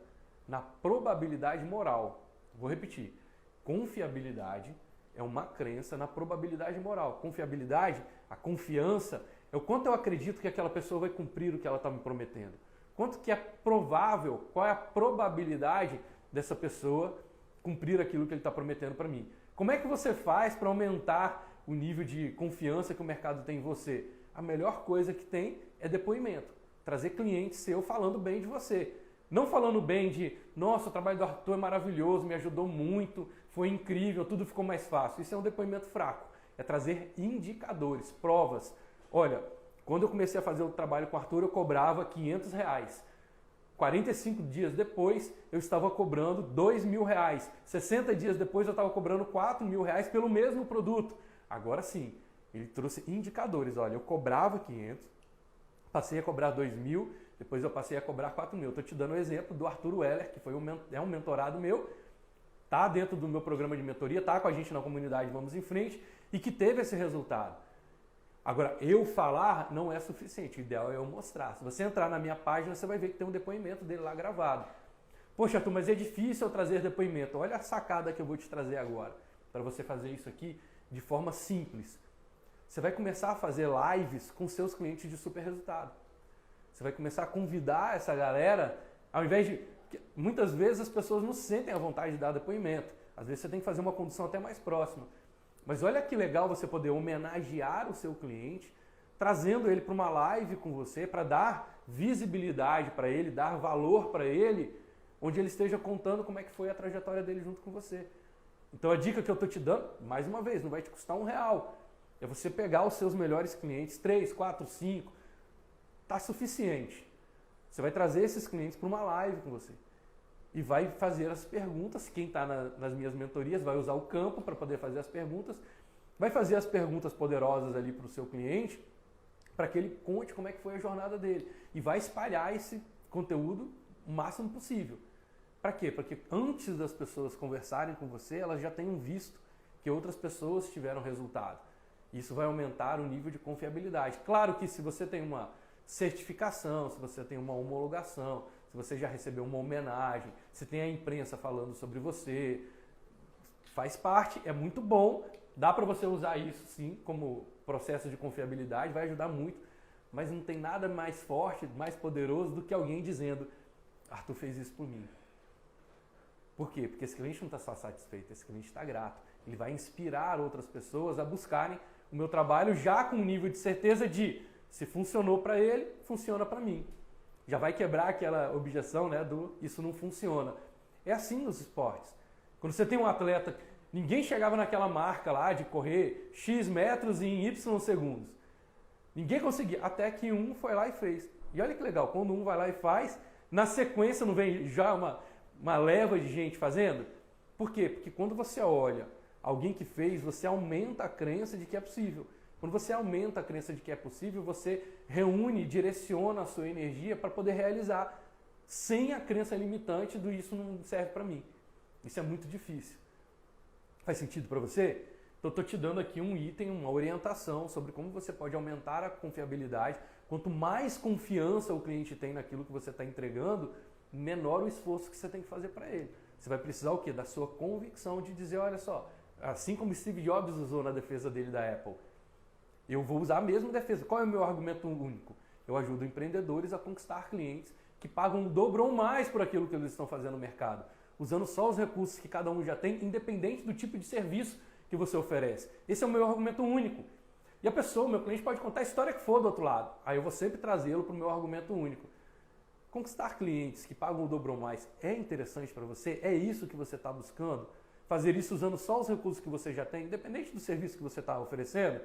na probabilidade moral. Vou repetir. Confiabilidade é uma crença na probabilidade moral. Confiabilidade, a confiança, é o quanto eu acredito que aquela pessoa vai cumprir o que ela está me prometendo. Quanto que é provável, qual é a probabilidade dessa pessoa cumprir aquilo que ele está prometendo para mim. Como é que você faz para aumentar o nível de confiança que o mercado tem em você? A melhor coisa que tem é depoimento. Trazer cliente seu falando bem de você. Não falando bem de, nossa, o trabalho do Arthur é maravilhoso, me ajudou muito, foi incrível, tudo ficou mais fácil. Isso é um depoimento fraco. É trazer indicadores, provas. Olha, quando eu comecei a fazer o trabalho com o Arthur, eu cobrava R$500. 45 dias depois, eu estava cobrando R$2.000. 60 dias depois, eu estava cobrando R$4.000 pelo mesmo produto. Agora sim, ele trouxe indicadores. Olha, eu cobrava 500, passei a cobrar 2.000, depois eu passei a cobrar 4.000. Estou te dando o exemplo do Arthur Weller, que é um mentorado meu, está dentro do meu programa de mentoria, está com a gente na comunidade Vamos em Frente e que teve esse resultado. Agora, eu falar não é suficiente, o ideal é eu mostrar. Se você entrar na minha página, você vai ver que tem um depoimento dele lá gravado. Poxa, Arthur, mas é difícil eu trazer depoimento. Olha a sacada que eu vou te trazer agora, para você fazer isso aqui de forma simples. Você vai começar a fazer lives com seus clientes de super resultado. Você vai começar a convidar essa galera, ao invés de... Muitas vezes as pessoas não sentem a vontade de dar depoimento. Às vezes você tem que fazer uma condição até mais próxima. Mas olha que legal você poder homenagear o seu cliente, trazendo ele para uma live com você, para dar visibilidade para ele, dar valor para ele, onde ele esteja contando como é que foi a trajetória dele junto com você. Então a dica que eu estou te dando, mais uma vez, não vai te custar R$1. É você pegar os seus melhores clientes, 3, 4, 5, tá suficiente. Você vai trazer esses clientes para uma live com você. E vai fazer as perguntas. Quem está nas minhas mentorias vai usar o campo para poder fazer as perguntas. Vai fazer as perguntas poderosas ali para o seu cliente, para que ele conte como é que foi a jornada dele. E vai espalhar esse conteúdo o máximo possível. Para quê? Para que antes das pessoas conversarem com você, elas já tenham visto que outras pessoas tiveram resultado. Isso vai aumentar o nível de confiabilidade. Claro que se você tem uma certificação, se você tem uma homologação, se você já recebeu uma homenagem, se tem a imprensa falando sobre você, faz parte, é muito bom, dá para você usar isso sim como processo de confiabilidade, vai ajudar muito, mas não tem nada mais forte, mais poderoso do que alguém dizendo, Arthur fez isso por mim. Por quê? Porque esse cliente não está só satisfeito, esse cliente está grato. Ele vai inspirar outras pessoas a buscarem o meu trabalho já com um nível de certeza de se funcionou para ele, funciona para mim. Já vai quebrar aquela objeção, né, do isso não funciona. É assim nos esportes. Quando você tem um atleta, ninguém chegava naquela marca lá de correr X metros em Y segundos. Ninguém conseguia, até que um foi lá e fez. E olha que legal, quando um vai lá e faz, na sequência não vem já uma leva de gente fazendo? Por quê? Porque quando você olha alguém que fez, você aumenta a crença de que é possível. Quando você aumenta a crença de que é possível, você reúne, direciona a sua energia para poder realizar, sem a crença limitante do isso não serve para mim. Isso é muito difícil. Faz sentido para você? Então, estou te dando aqui um item, uma orientação sobre como você pode aumentar a confiabilidade. Quanto mais confiança o cliente tem naquilo que você está entregando, menor o esforço que você tem que fazer para ele. Você vai precisar o quê? Da sua convicção de dizer, olha só, assim como Steve Jobs usou na defesa dele da Apple, eu vou usar a mesma defesa. Qual é o meu argumento único? Eu ajudo empreendedores a conquistar clientes que pagam o dobro ou mais por aquilo que eles estão fazendo no mercado, usando só os recursos que cada um já tem, independente do tipo de serviço que você oferece. Esse é o meu argumento único. E a pessoa, o meu cliente, pode contar a história que for do outro lado. Aí eu vou sempre trazê-lo para o meu argumento único. Conquistar clientes que pagam o dobro ou mais é interessante para você? É isso que você está buscando? Fazer isso usando só os recursos que você já tem, independente do serviço que você está oferecendo?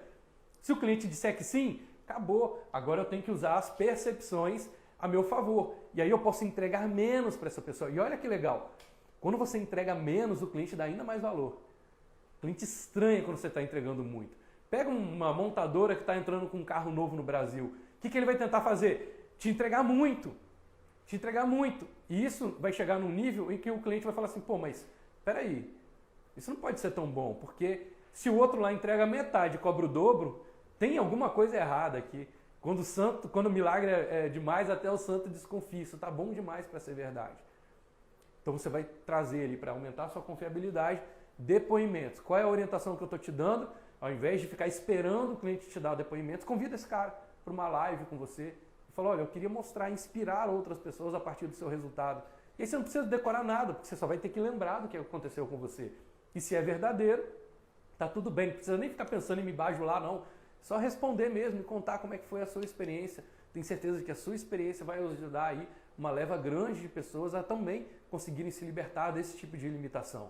Se o cliente disser que sim, acabou. Agora eu tenho que usar as percepções a meu favor. E aí eu posso entregar menos para essa pessoa. E olha que legal. Quando você entrega menos, o cliente dá ainda mais valor. O cliente estranha quando você está entregando muito. Pega uma montadora que está entrando com um carro novo no Brasil. O que ele vai tentar fazer? Te entregar muito. Te entregar muito. E isso vai chegar num nível em que o cliente vai falar assim, pô, mas peraí, isso não pode ser tão bom, porque se o outro lá entrega metade e cobra o dobro, Tem alguma coisa errada aqui. Quando o milagre é demais, até o santo desconfia. Isso está bom demais para ser verdade. Então você vai trazer ali para aumentar a sua confiabilidade depoimentos. Qual é a orientação que eu estou te dando? Ao invés de ficar esperando o cliente te dar depoimentos, convida esse cara para uma live com você. E fala, olha, eu queria mostrar, inspirar outras pessoas a partir do seu resultado. E aí você não precisa decorar nada, porque você só vai ter que lembrar do que aconteceu com você. E se é verdadeiro, tá tudo bem. Não precisa nem ficar pensando em me bajular, não. Só responder mesmo e contar como é que foi a sua experiência. Tenho certeza que a sua experiência vai ajudar aí uma leva grande de pessoas a também conseguirem se libertar desse tipo de limitação.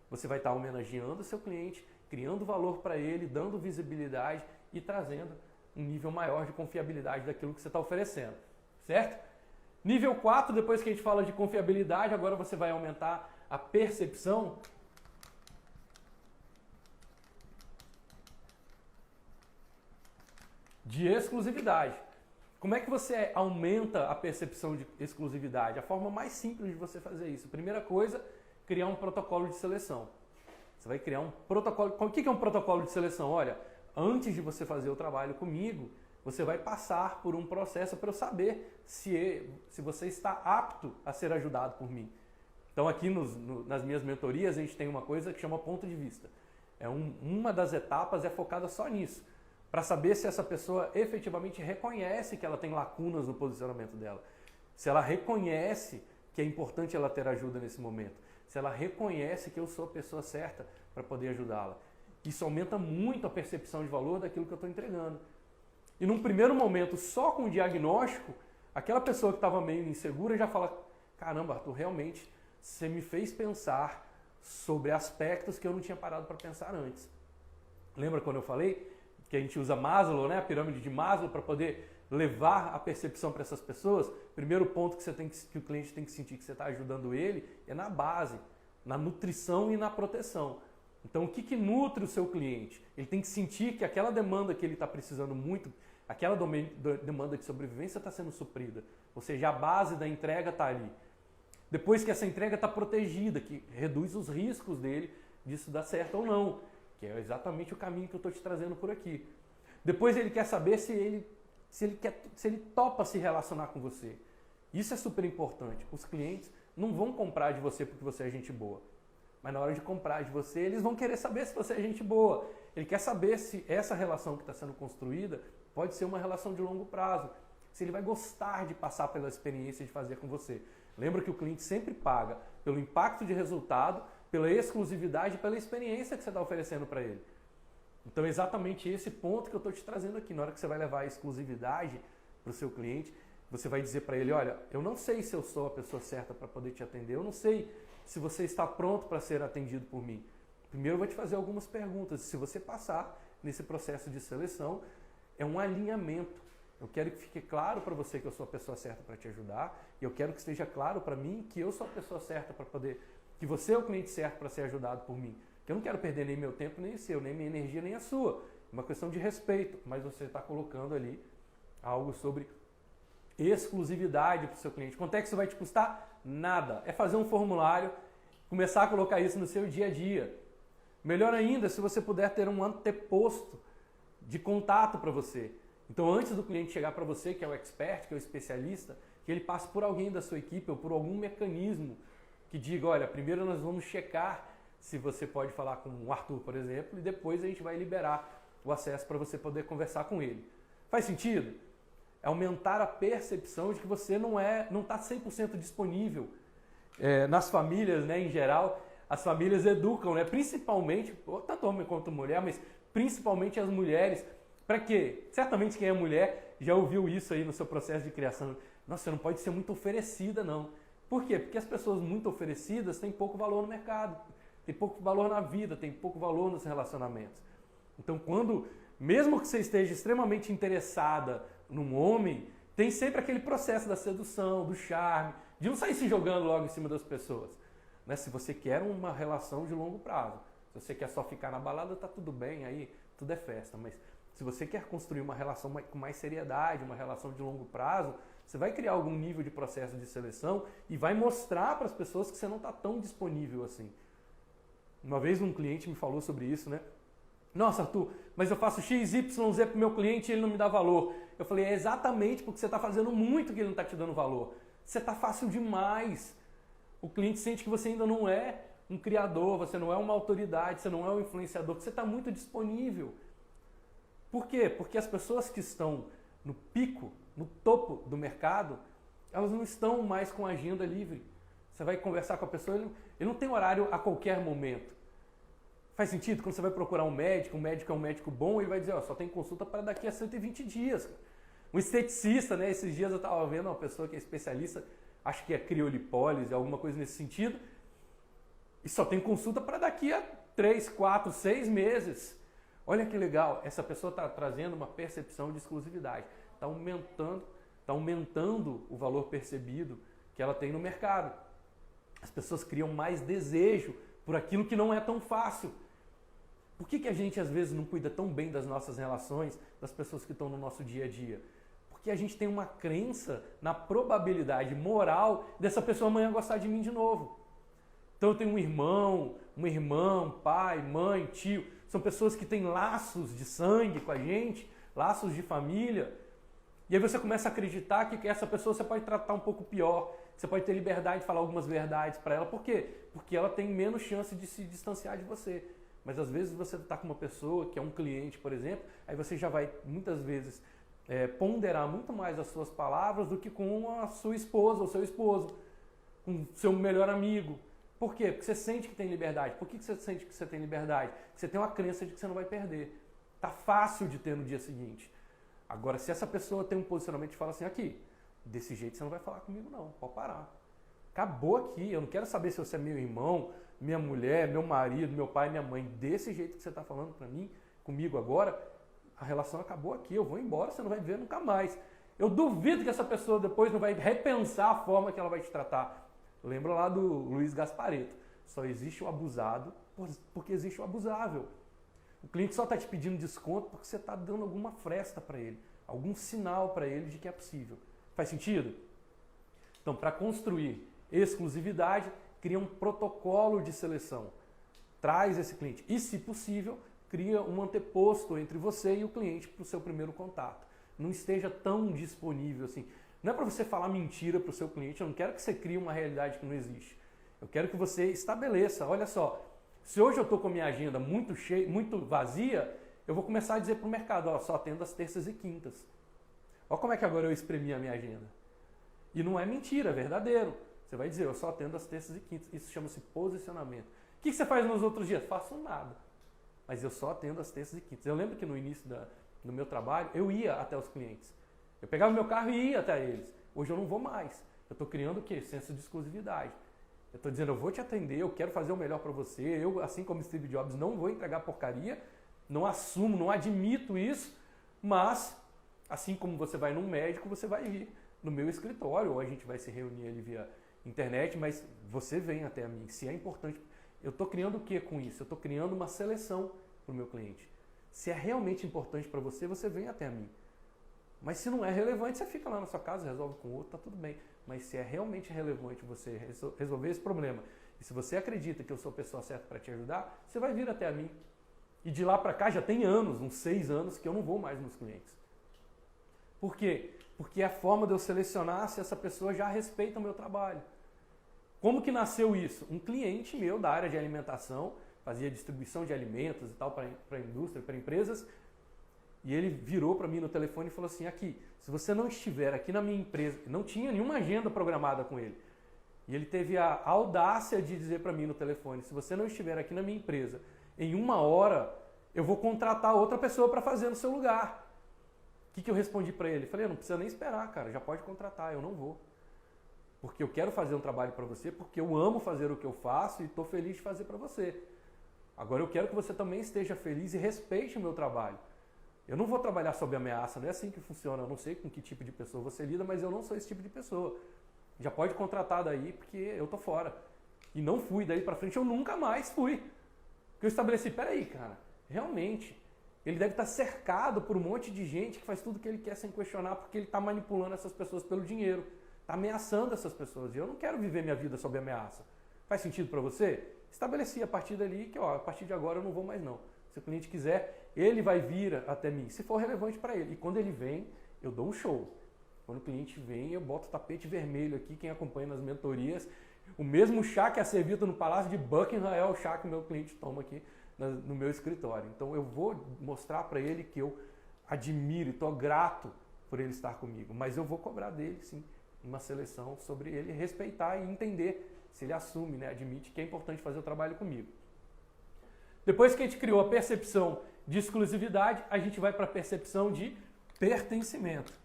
Você vai estar homenageando o seu cliente, criando valor para ele, dando visibilidade e trazendo um nível maior de confiabilidade daquilo que você está oferecendo, certo? Nível 4, depois que a gente fala de confiabilidade, agora você vai aumentar a percepção de exclusividade. Como é que você aumenta a percepção de exclusividade? A forma mais simples de você fazer isso. Primeira coisa, criar um protocolo de seleção. Você vai criar um protocolo. O que é um protocolo de seleção? Olha, antes de você fazer o trabalho comigo, você vai passar por um processo para eu saber se você está apto a ser ajudado por mim. Então aqui nas minhas mentorias a gente tem uma coisa que chama ponto de vista. Uma das etapas é focada só nisso, para saber se essa pessoa efetivamente reconhece que ela tem lacunas no posicionamento dela. Se ela reconhece que é importante ela ter ajuda nesse momento. Se ela reconhece que eu sou a pessoa certa para poder ajudá-la. Isso aumenta muito a percepção de valor daquilo que eu estou entregando. E num primeiro momento, só com o diagnóstico, aquela pessoa que estava meio insegura já fala, caramba, Arthur, realmente você me fez pensar sobre aspectos que eu não tinha parado para pensar antes. Lembra quando eu falei que a gente usa Maslow, né, a pirâmide de Maslow, para poder levar a percepção para essas pessoas? Primeiro ponto que o cliente tem que sentir que você está ajudando ele é na base, na nutrição e na proteção. Então, o que nutre o seu cliente? Ele tem que sentir que aquela demanda que ele está precisando muito, aquela demanda de sobrevivência está sendo suprida. Ou seja, a base da entrega está ali. Depois que essa entrega está protegida, que reduz os riscos dele disso dar certo ou não, que é exatamente o caminho que eu estou te trazendo por aqui. Depois ele quer saber se ele topa se relacionar com você. Isso é super importante. Os clientes não vão comprar de você porque você é gente boa. Mas na hora de comprar de você, eles vão querer saber se você é gente boa. Ele quer saber se essa relação que está sendo construída pode ser uma relação de longo prazo. Se ele vai gostar de passar pela experiência de fazer com você. Lembra que o cliente sempre paga pelo impacto de resultado, pela exclusividade e pela experiência que você está oferecendo para ele. Então é exatamente esse ponto que eu estou te trazendo aqui. Na hora que você vai levar a exclusividade para o seu cliente, você vai dizer para ele, olha, eu não sei se eu sou a pessoa certa para poder te atender, eu não sei se você está pronto para ser atendido por mim. Primeiro eu vou te fazer algumas perguntas. Se você passar nesse processo de seleção, é um alinhamento. Eu quero que fique claro para você que eu sou a pessoa certa para te ajudar, e eu quero que esteja claro para mim que eu sou a pessoa certa para poder, que você é o cliente certo para ser ajudado por mim. Que eu não quero perder nem meu tempo, nem o seu, nem minha energia, nem a sua. É uma questão de respeito, mas você está colocando ali algo sobre exclusividade para o seu cliente. Quanto é que isso vai te custar? Nada. É fazer um formulário, começar a colocar isso no seu dia a dia. Melhor ainda, se você puder ter um anteposto de contato para você. Então, antes do cliente chegar para você, que é o expert, que é o especialista, que ele passe por alguém da sua equipe ou por algum mecanismo que diga, olha, primeiro nós vamos checar se você pode falar com o Arthur, por exemplo, e depois a gente vai liberar o acesso para você poder conversar com ele. Faz sentido? É aumentar a percepção de que você não está 100% disponível. Nas famílias, né, em geral, as famílias educam, né, principalmente, tanto homem quanto mulher, mas principalmente as mulheres. Para quê? Certamente quem é mulher já ouviu isso aí no seu processo de criação. Nossa, você não pode ser muito oferecida, não. Por quê? Porque as pessoas muito oferecidas têm pouco valor no mercado, têm pouco valor na vida, têm pouco valor nos relacionamentos. Então, mesmo que você esteja extremamente interessada num homem, tem sempre aquele processo da sedução, do charme, de não sair se jogando logo em cima das pessoas. Né? Se você quer uma relação de longo prazo, se você quer só ficar na balada, tá tudo bem, aí tudo é festa. Mas se você quer construir uma relação com mais seriedade, uma relação de longo prazo, você vai criar algum nível de processo de seleção e vai mostrar para as pessoas que você não está tão disponível assim. Uma vez um cliente me falou sobre isso, né? Nossa, Arthur, mas eu faço X, Y, Z para o meu cliente e ele não me dá valor. Eu falei, é exatamente porque você está fazendo muito que ele não está te dando valor. Você está fácil demais. O cliente sente que você ainda não é um criador, você não é uma autoridade, você não é um influenciador, que você está muito disponível. Por quê? Porque as pessoas que estão no pico, no topo do mercado, elas não estão mais com agenda livre. Você vai conversar com a pessoa, ele não tem horário a qualquer momento. Faz sentido? Quando você vai procurar um médico é um médico bom, ele vai dizer, ó, só tem consulta para daqui a 120 dias. Um esteticista, né? Esses dias eu estava vendo uma pessoa que é especialista, acho que é criolipólise, alguma coisa nesse sentido, e só tem consulta para daqui a 3, 4, 6 meses. Olha que legal, essa pessoa está trazendo uma percepção de exclusividade, está aumentando o valor percebido que ela tem no mercado. As pessoas criam mais desejo por aquilo que não é tão fácil. Por que a gente às vezes não cuida tão bem das nossas relações, das pessoas que estão no nosso dia a dia? Porque a gente tem uma crença na probabilidade moral dessa pessoa amanhã gostar de mim de novo. Então eu tenho um irmão, uma irmã, pai, mãe, tio, são pessoas que têm laços de sangue com a gente, laços de família, e aí você começa a acreditar que essa pessoa você pode tratar um pouco pior, você pode ter liberdade de falar algumas verdades para ela. Por quê? Porque ela tem menos chance de se distanciar de você. Mas às vezes você está com uma pessoa que é um cliente, por exemplo, aí você já vai muitas vezes ponderar muito mais as suas palavras do que com a sua esposa ou seu esposo, com o seu melhor amigo. Por quê? Porque você sente que tem liberdade. Por que você sente que você tem liberdade? Porque você tem uma crença de que você não vai perder. Tá fácil de ter no dia seguinte. Agora, se essa pessoa tem um posicionamento e fala assim, aqui, desse jeito você não vai falar comigo não, pode parar. Acabou aqui, eu não quero saber se você é meu irmão, minha mulher, meu marido, meu pai, minha mãe. Desse jeito que você está falando para mim, comigo agora, a relação acabou aqui, eu vou embora, você não vai ver nunca mais. Eu duvido que essa pessoa depois não vai repensar a forma que ela vai te tratar. Lembra lá do Luiz Gasparetto, só existe o abusado porque existe o abusável. O cliente só está te pedindo desconto porque você está dando alguma fresta para ele, algum sinal para ele de que é possível. Faz sentido? Então, para construir exclusividade, cria um protocolo de seleção. Traz esse cliente e, se possível, cria um anteposto entre você e o cliente para o seu primeiro contato. Não esteja tão disponível assim. Não é para você falar mentira para o seu cliente, eu não quero que você crie uma realidade que não existe. Eu quero que você estabeleça, olha só, se hoje eu estou com a minha agenda muito cheia, muito vazia, eu vou começar a dizer para o mercado, ó, só atendo às terças e quintas. Olha como é que agora eu espremi a minha agenda. E não é mentira, é verdadeiro. Você vai dizer, eu só atendo às terças e quintas. Isso chama-se posicionamento. O que você faz nos outros dias? Faço nada. Mas eu só atendo às terças e quintas. Eu lembro que no início do meu trabalho, eu ia até os clientes. Eu pegava meu carro e ia até eles. Hoje eu não vou mais. Eu estou criando o quê? Senso de exclusividade. Eu estou dizendo, eu vou te atender, eu quero fazer o melhor para você. Eu, assim como Steve Jobs, não vou entregar porcaria. Não assumo, não admito isso. Mas, assim como você vai num médico, você vai vir no meu escritório. Ou a gente vai se reunir ali via internet, mas você vem até a mim. Se é importante, eu estou criando o que com isso? Eu estou criando uma seleção para o meu cliente. Se é realmente importante para você, você vem até a mim. Mas se não é relevante, você fica lá na sua casa, resolve com o outro, tá tudo bem. Mas se é realmente relevante você resolver esse problema, e se você acredita que eu sou a pessoa certa para te ajudar, você vai vir até a mim. E de lá para cá já tem anos, uns 6 anos, que eu não vou mais nos clientes. Por quê? Porque é a forma de eu selecionar se essa pessoa já respeita o meu trabalho. Como que nasceu isso? Um cliente meu da área de alimentação, fazia distribuição de alimentos e tal para a indústria, para empresas, e ele virou para mim no telefone e falou assim, aqui, se você não estiver aqui na minha empresa, não tinha nenhuma agenda programada com ele, e ele teve a audácia de dizer para mim no telefone, se você não estiver aqui na minha empresa, em 1 hora, eu vou contratar outra pessoa para fazer no seu lugar. O que eu respondi para ele? Falei, não precisa nem esperar, cara, já pode contratar, eu não vou. Porque eu quero fazer um trabalho para você, porque eu amo fazer o que eu faço e estou feliz de fazer para você. Agora eu quero que você também esteja feliz e respeite o meu trabalho. Eu não vou trabalhar sob ameaça, não é assim que funciona. Eu não sei com que tipo de pessoa você lida, mas eu não sou esse tipo de pessoa. Já pode contratar daí, porque eu tô fora. E não fui daí para frente, eu nunca mais fui. Porque eu estabeleci, peraí, cara, realmente, ele deve estar cercado por um monte de gente que faz tudo o que ele quer sem questionar, porque ele está manipulando essas pessoas pelo dinheiro. Está ameaçando essas pessoas. E eu não quero viver minha vida sob ameaça. Faz sentido para você? Estabeleci a partir dali que, ó, a partir de agora eu não vou mais não. Se o cliente quiser, ele vai vir até mim, se for relevante para ele. E quando ele vem, eu dou um show. Quando o cliente vem, eu boto o tapete vermelho aqui, quem acompanha nas mentorias. O mesmo chá que é servido no Palácio de Buckingham é o chá que o meu cliente toma aqui no meu escritório. Então eu vou mostrar para ele que eu admiro e estou grato por ele estar comigo. Mas eu vou cobrar dele, sim, uma seleção sobre ele, respeitar e entender se ele assume, né, admite que é importante fazer o trabalho comigo. Depois que a gente criou a percepção de exclusividade, a gente vai para a percepção de pertencimento.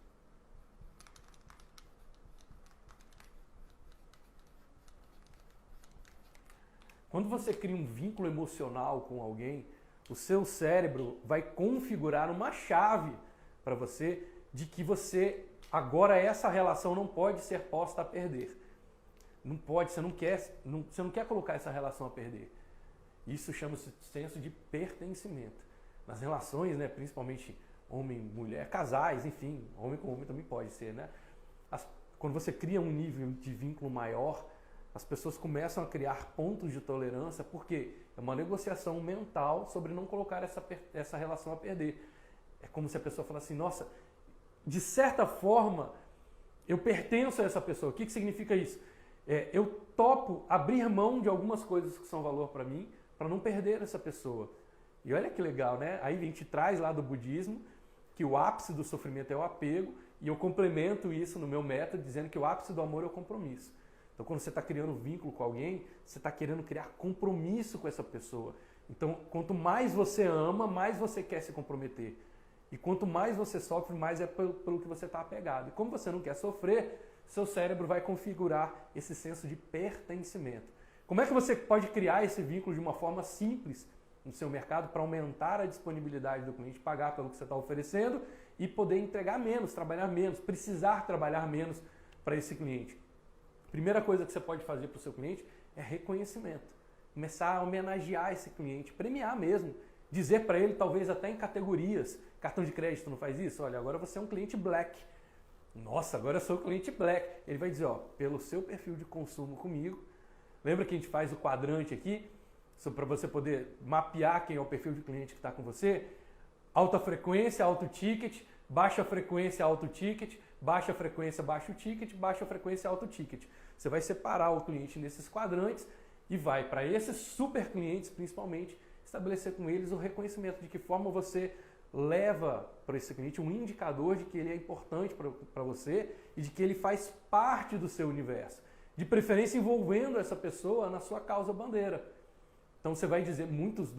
Quando você cria um vínculo emocional com alguém, o seu cérebro vai configurar uma chave para você de que agora essa relação não pode ser posta a perder. Não pode, você não quer colocar essa relação a perder. Isso chama-se senso de pertencimento. Nas relações, né, principalmente homem, mulher, casais, enfim, homem com homem também pode ser, né? Quando você cria um nível de vínculo maior, as pessoas começam a criar pontos de tolerância, porque é uma negociação mental sobre não colocar essa relação a perder. É como se a pessoa falasse assim, nossa, de certa forma, eu pertenço a essa pessoa. O que significa isso? Eu topo abrir mão de algumas coisas que são valor para mim, para não perder essa pessoa. E olha que legal, né? Aí a gente traz lá do budismo que o ápice do sofrimento é o apego, e eu complemento isso no meu método dizendo que o ápice do amor é o compromisso. Então, quando você está criando um vínculo com alguém, você está querendo criar compromisso com essa pessoa. Então, quanto mais você ama, mais você quer se comprometer. E quanto mais você sofre, mais é pelo que você está apegado. E como você não quer sofrer, seu cérebro vai configurar esse senso de pertencimento. Como é que você pode criar esse vínculo de uma forma simples no seu mercado para aumentar a disponibilidade do cliente, pagar pelo que você está oferecendo e poder entregar menos, trabalhar menos, precisar trabalhar menos para esse cliente? Primeira coisa que você pode fazer para o seu cliente é reconhecimento. Começar a homenagear esse cliente, premiar mesmo. Dizer para ele, talvez até em categorias. Cartão de crédito não faz isso? Olha, agora você é um cliente black. Nossa, agora eu sou cliente black. Ele vai dizer, ó, pelo seu perfil de consumo comigo. Lembra que a gente faz o quadrante aqui? Para você poder mapear quem é o perfil de cliente que está com você? Alta frequência, alto ticket. Baixa frequência, alto ticket. Baixa frequência, baixo ticket. Baixa frequência, alto ticket. Você vai separar o cliente nesses quadrantes e vai para esses super clientes, principalmente, estabelecer com eles o reconhecimento de que forma você leva para esse cliente um indicador de que ele é importante para você e de que ele faz parte do seu universo. De preferência envolvendo essa pessoa na sua causa bandeira. Então você vai dizer, muitos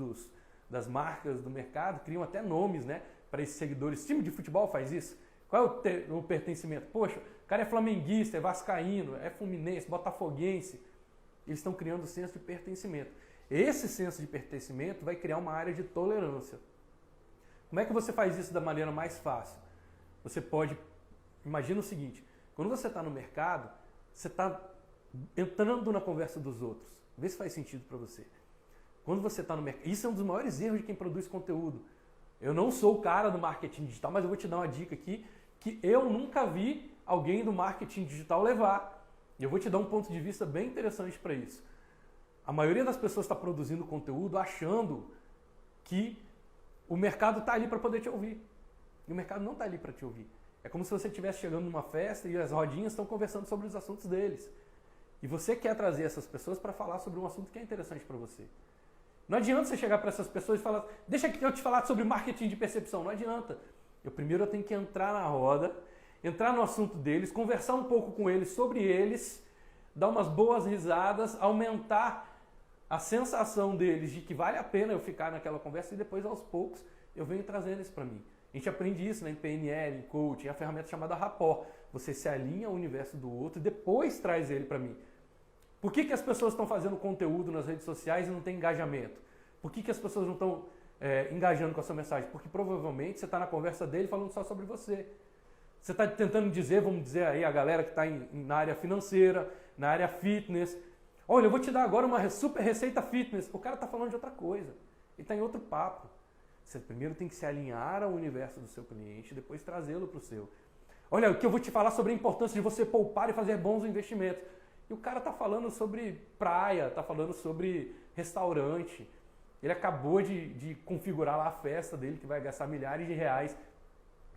das marcas do mercado criam até nomes, né, para esses seguidores. Time de futebol faz isso. Qual é o pertencimento? Poxa, o cara é flamenguista, é vascaíno, é fluminense, botafoguense. Eles estão criando o senso de pertencimento. Esse senso de pertencimento vai criar uma área de tolerância. Como é que você faz isso da maneira mais fácil? Você pode, imagina o seguinte, quando você está no mercado, você está entrando na conversa dos outros. Vê se faz sentido para você. Quando você está no mercado, isso é um dos maiores erros de quem produz conteúdo. Eu não sou o cara do marketing digital, mas eu vou te dar uma dica aqui que eu nunca vi alguém do marketing digital levar. E eu vou te dar um ponto de vista bem interessante para isso. A maioria das pessoas está produzindo conteúdo achando que o mercado está ali para poder te ouvir. E o mercado não está ali para te ouvir. É como se você estivesse chegando numa festa e as rodinhas estão conversando sobre os assuntos deles. E você quer trazer essas pessoas para falar sobre um assunto que é interessante para você. Não adianta você chegar para essas pessoas e falar, deixa eu te falar sobre marketing de percepção. Não adianta. Eu tenho que entrar na roda, entrar no assunto deles, conversar um pouco com eles sobre eles, dar umas boas risadas, aumentar a sensação deles de que vale a pena eu ficar naquela conversa e depois, aos poucos, eu venho trazendo isso para mim. A gente aprende isso, né, em PNL, em coaching, a ferramenta chamada rapport. Você se alinha ao universo do outro e depois traz ele para mim. Por que as pessoas estão fazendo conteúdo nas redes sociais e não tem engajamento? Por que as pessoas não estão engajando com a sua mensagem? Porque provavelmente você está na conversa dele falando só sobre você. Você está tentando dizer, vamos dizer aí, a galera que está na área financeira, na área fitness. Olha, eu vou te dar agora uma super receita fitness. O cara está falando de outra coisa. Ele está em outro papo. Você primeiro tem que se alinhar ao universo do seu cliente, depois trazê-lo para o seu. Olha, o que eu vou te falar sobre a importância de você poupar e fazer bons investimentos. E o cara está falando sobre praia, está falando sobre restaurante. Ele acabou de configurar lá a festa dele, que vai gastar milhares de reais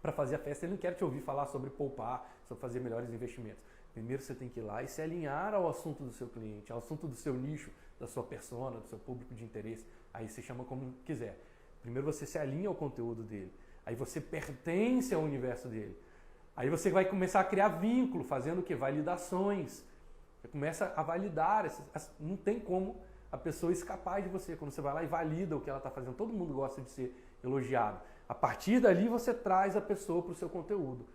para fazer a festa. Ele não quer te ouvir falar sobre poupar, sobre fazer melhores investimentos. Primeiro você tem que ir lá e se alinhar ao assunto do seu cliente, ao assunto do seu nicho, da sua persona, do seu público de interesse. Aí você chama como quiser. Primeiro você se alinha ao conteúdo dele. Aí você pertence ao universo dele. Aí você vai começar a criar vínculo, fazendo o quê? Validações. Você começa a validar. Não tem como a pessoa escapar de você. Quando você vai lá e valida o que ela está fazendo, todo mundo gosta de ser elogiado. A partir dali você traz a pessoa para o seu conteúdo.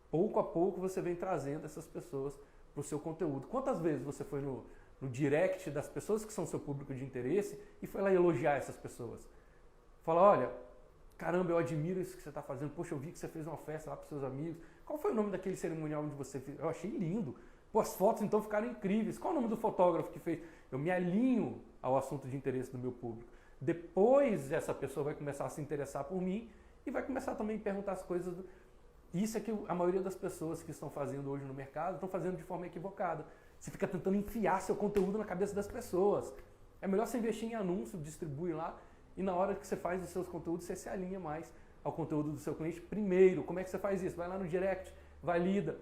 Pouco a pouco você vem trazendo essas pessoas para o seu conteúdo. Quantas vezes você foi no direct das pessoas que são seu público de interesse e foi lá elogiar essas pessoas? Fala, olha, caramba, eu admiro isso que você está fazendo. Poxa, eu vi que você fez uma festa lá para os seus amigos. Qual foi o nome daquele cerimonial onde você fez? Eu achei lindo. Pô, as fotos então ficaram incríveis. Qual o nome do fotógrafo que fez? Eu me alinho ao assunto de interesse do meu público. Depois essa pessoa vai começar a se interessar por mim e vai começar também a perguntar as coisas. Isso é que a maioria das pessoas que estão fazendo hoje no mercado estão fazendo de forma equivocada. Você fica tentando enfiar seu conteúdo na cabeça das pessoas. É melhor você investir em anúncio, distribui lá e na hora que você faz os seus conteúdos, você se alinha mais ao conteúdo do seu cliente primeiro. Como é que você faz isso? Vai lá no direct, valida,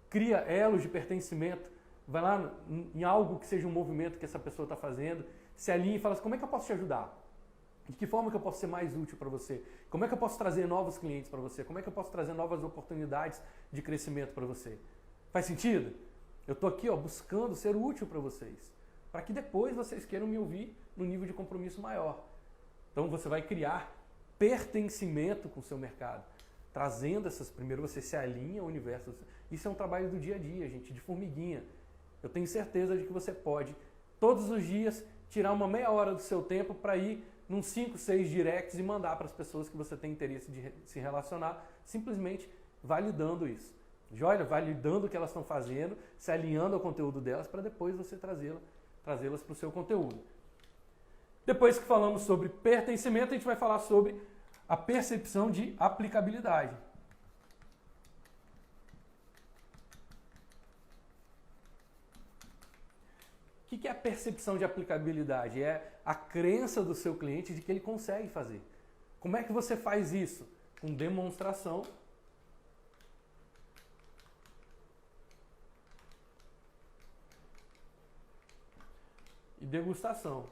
cria elos de pertencimento, vai lá em algo que seja um movimento que essa pessoa está fazendo, se alinha e fala assim, como é que eu posso te ajudar? De que forma que eu posso ser mais útil para você? Como é que eu posso trazer novos clientes para você? Como é que eu posso trazer novas oportunidades de crescimento para você? Faz sentido? Eu estou aqui buscando ser útil para vocês, para que depois vocês queiram me ouvir no nível de compromisso maior. Então você vai criar pertencimento com o seu mercado, trazendo essas, primeiro você se alinha ao universo. Isso é um trabalho do dia a dia, gente, de formiguinha. Eu tenho certeza de que você pode, todos os dias, tirar uma meia hora do seu tempo para ir num 5, 6 directs e mandar para as pessoas que você tem interesse de se relacionar, simplesmente validando isso. Joia, validando o que elas estão fazendo, se alinhando ao conteúdo delas para depois você trazê-las para o seu conteúdo. Depois que falamos sobre pertencimento, a gente vai falar sobre a percepção de aplicabilidade. O que é a percepção de aplicabilidade? É a crença do seu cliente de que ele consegue fazer. Como é que você faz isso? Com demonstração. E degustação.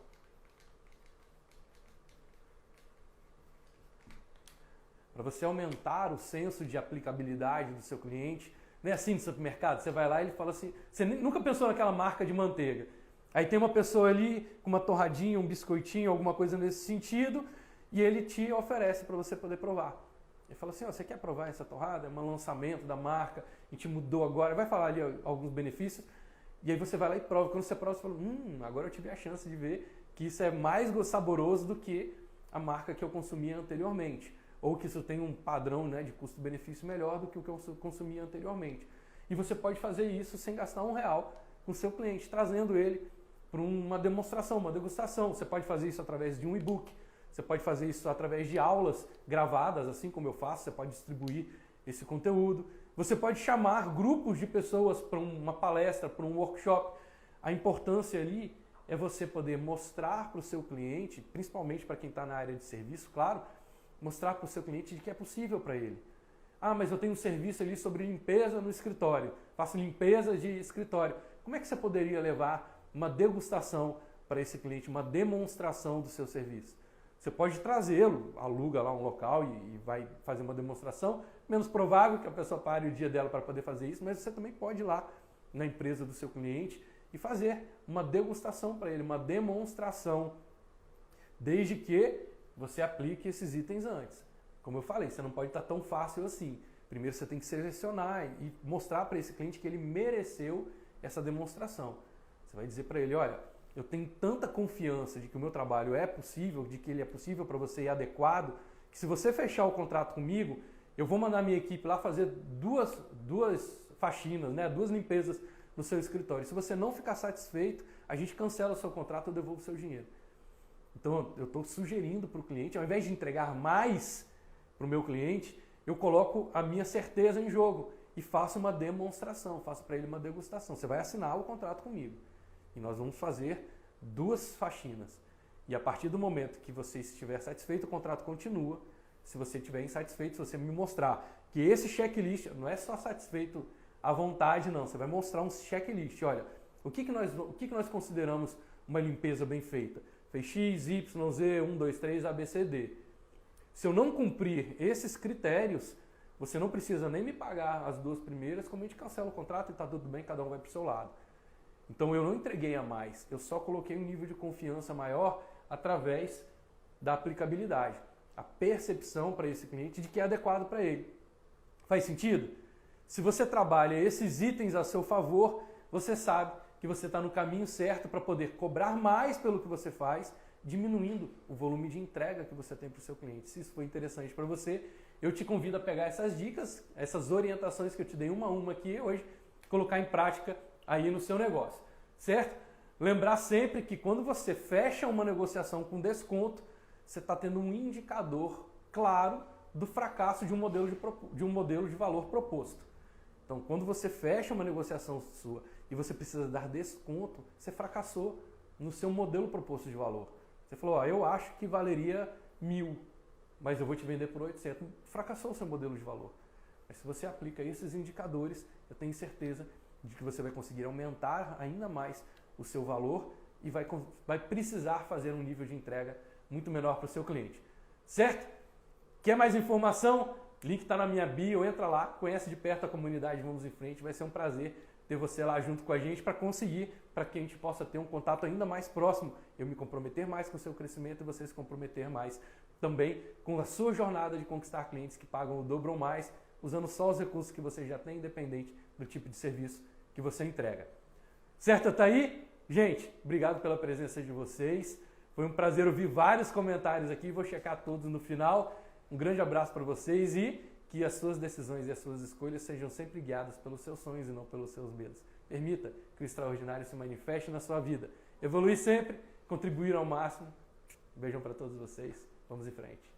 Para você aumentar o senso de aplicabilidade do seu cliente. Não é assim no supermercado? Você vai lá e ele fala assim, você nunca pensou naquela marca de manteiga. Aí tem uma pessoa ali com uma torradinha, um biscoitinho, alguma coisa nesse sentido, e ele te oferece para você poder provar. Ele fala assim, você quer provar essa torrada? É um lançamento da marca, a gente mudou agora, vai falar ali alguns benefícios, e aí você vai lá e prova. Quando você prova, você fala, agora eu tive a chance de ver que isso é mais saboroso do que a marca que eu consumia anteriormente. Ou que isso tem um padrão, né, de custo-benefício melhor do que o que eu consumia anteriormente. E você pode fazer isso sem gastar R$1 com o seu cliente, trazendo ele para uma demonstração, uma degustação. Você pode fazer isso através de um e-book, você pode fazer isso através de aulas gravadas, assim como eu faço, você pode distribuir esse conteúdo. Você pode chamar grupos de pessoas para uma palestra, para um workshop. A importância ali é você poder mostrar para o seu cliente, principalmente para quem está na área de serviço, claro, mostrar para o seu cliente de que é possível para ele. Ah, mas eu tenho um serviço ali sobre limpeza no escritório, faço limpeza de escritório. Como é que você poderia levar uma degustação para esse cliente, uma demonstração do seu serviço? Você pode trazê-lo, aluga lá um local e vai fazer uma demonstração, menos provável que a pessoa pare o dia dela para poder fazer isso, mas você também pode ir lá na empresa do seu cliente e fazer uma degustação para ele, uma demonstração, desde que você aplique esses itens antes. Como eu falei, você não pode estar tão fácil assim. Primeiro você tem que selecionar e mostrar para esse cliente que ele mereceu essa demonstração. Você vai dizer para ele, olha, eu tenho tanta confiança de que o meu trabalho é possível, de que ele é possível para você e adequado, que se você fechar o contrato comigo, eu vou mandar minha equipe lá fazer duas faxinas, né, 2 limpezas no seu escritório. Se você não ficar satisfeito, a gente cancela o seu contrato, eu devolvo o seu dinheiro. Então eu estou sugerindo para o cliente, ao invés de entregar mais para o meu cliente, eu coloco a minha certeza em jogo e faço uma demonstração, faço para ele uma degustação. Você vai assinar o contrato comigo e nós vamos fazer 2 faxinas. E a partir do momento que você estiver satisfeito, o contrato continua. Se você estiver insatisfeito, se você me mostrar que esse checklist não é só satisfeito à vontade, não. Você vai mostrar um checklist. Olha, o que nós consideramos uma limpeza bem feita? Fez X, Y, Z, 1, 2, 3, A, B, C, D. Se eu não cumprir esses critérios, você não precisa nem me pagar as 2 primeiras, como a gente cancela o contrato e está tudo bem, cada um vai para o seu lado. Então eu não entreguei a mais, eu só coloquei um nível de confiança maior através da aplicabilidade, a percepção para esse cliente de que é adequado para ele. Faz sentido? Se você trabalha esses itens a seu favor, você sabe que você está no caminho certo para poder cobrar mais pelo que você faz, diminuindo o volume de entrega que você tem para o seu cliente. Se isso for interessante para você, eu te convido a pegar essas dicas, essas orientações que eu te dei uma a uma aqui hoje, colocar em prática aí no seu negócio, certo? Lembrar sempre que quando você fecha uma negociação com desconto, você está tendo um indicador claro do fracasso de um modelo de valor proposto. Então, quando você fecha uma negociação sua e você precisa dar desconto, você fracassou no seu modelo proposto de valor. Você falou, ó, eu acho que valeria 1.000, mas eu vou te vender por 800. Fracassou o seu modelo de valor. Mas se você aplica esses indicadores, eu tenho certeza de que você vai conseguir aumentar ainda mais o seu valor e vai precisar fazer um nível de entrega muito menor para o seu cliente. Certo? Quer mais informação? Link está na minha bio, entra lá, conhece de perto a comunidade Vamos em Frente, vai ser um prazer ter você lá junto com a gente para que a gente possa ter um contato ainda mais próximo, eu me comprometer mais com o seu crescimento e você se comprometer mais também com a sua jornada de conquistar clientes que pagam o dobro ou mais, usando só os recursos que você já tem, independente do tipo de serviço que você entrega. Certo, tá aí? Gente, obrigado pela presença de vocês. Foi um prazer ouvir vários comentários aqui, vou checar todos no final. Um grande abraço para vocês e que as suas decisões e as suas escolhas sejam sempre guiadas pelos seus sonhos e não pelos seus medos. Permita que o extraordinário se manifeste na sua vida. Evoluir sempre, contribuir ao máximo. Um beijão para todos vocês. Vamos em frente.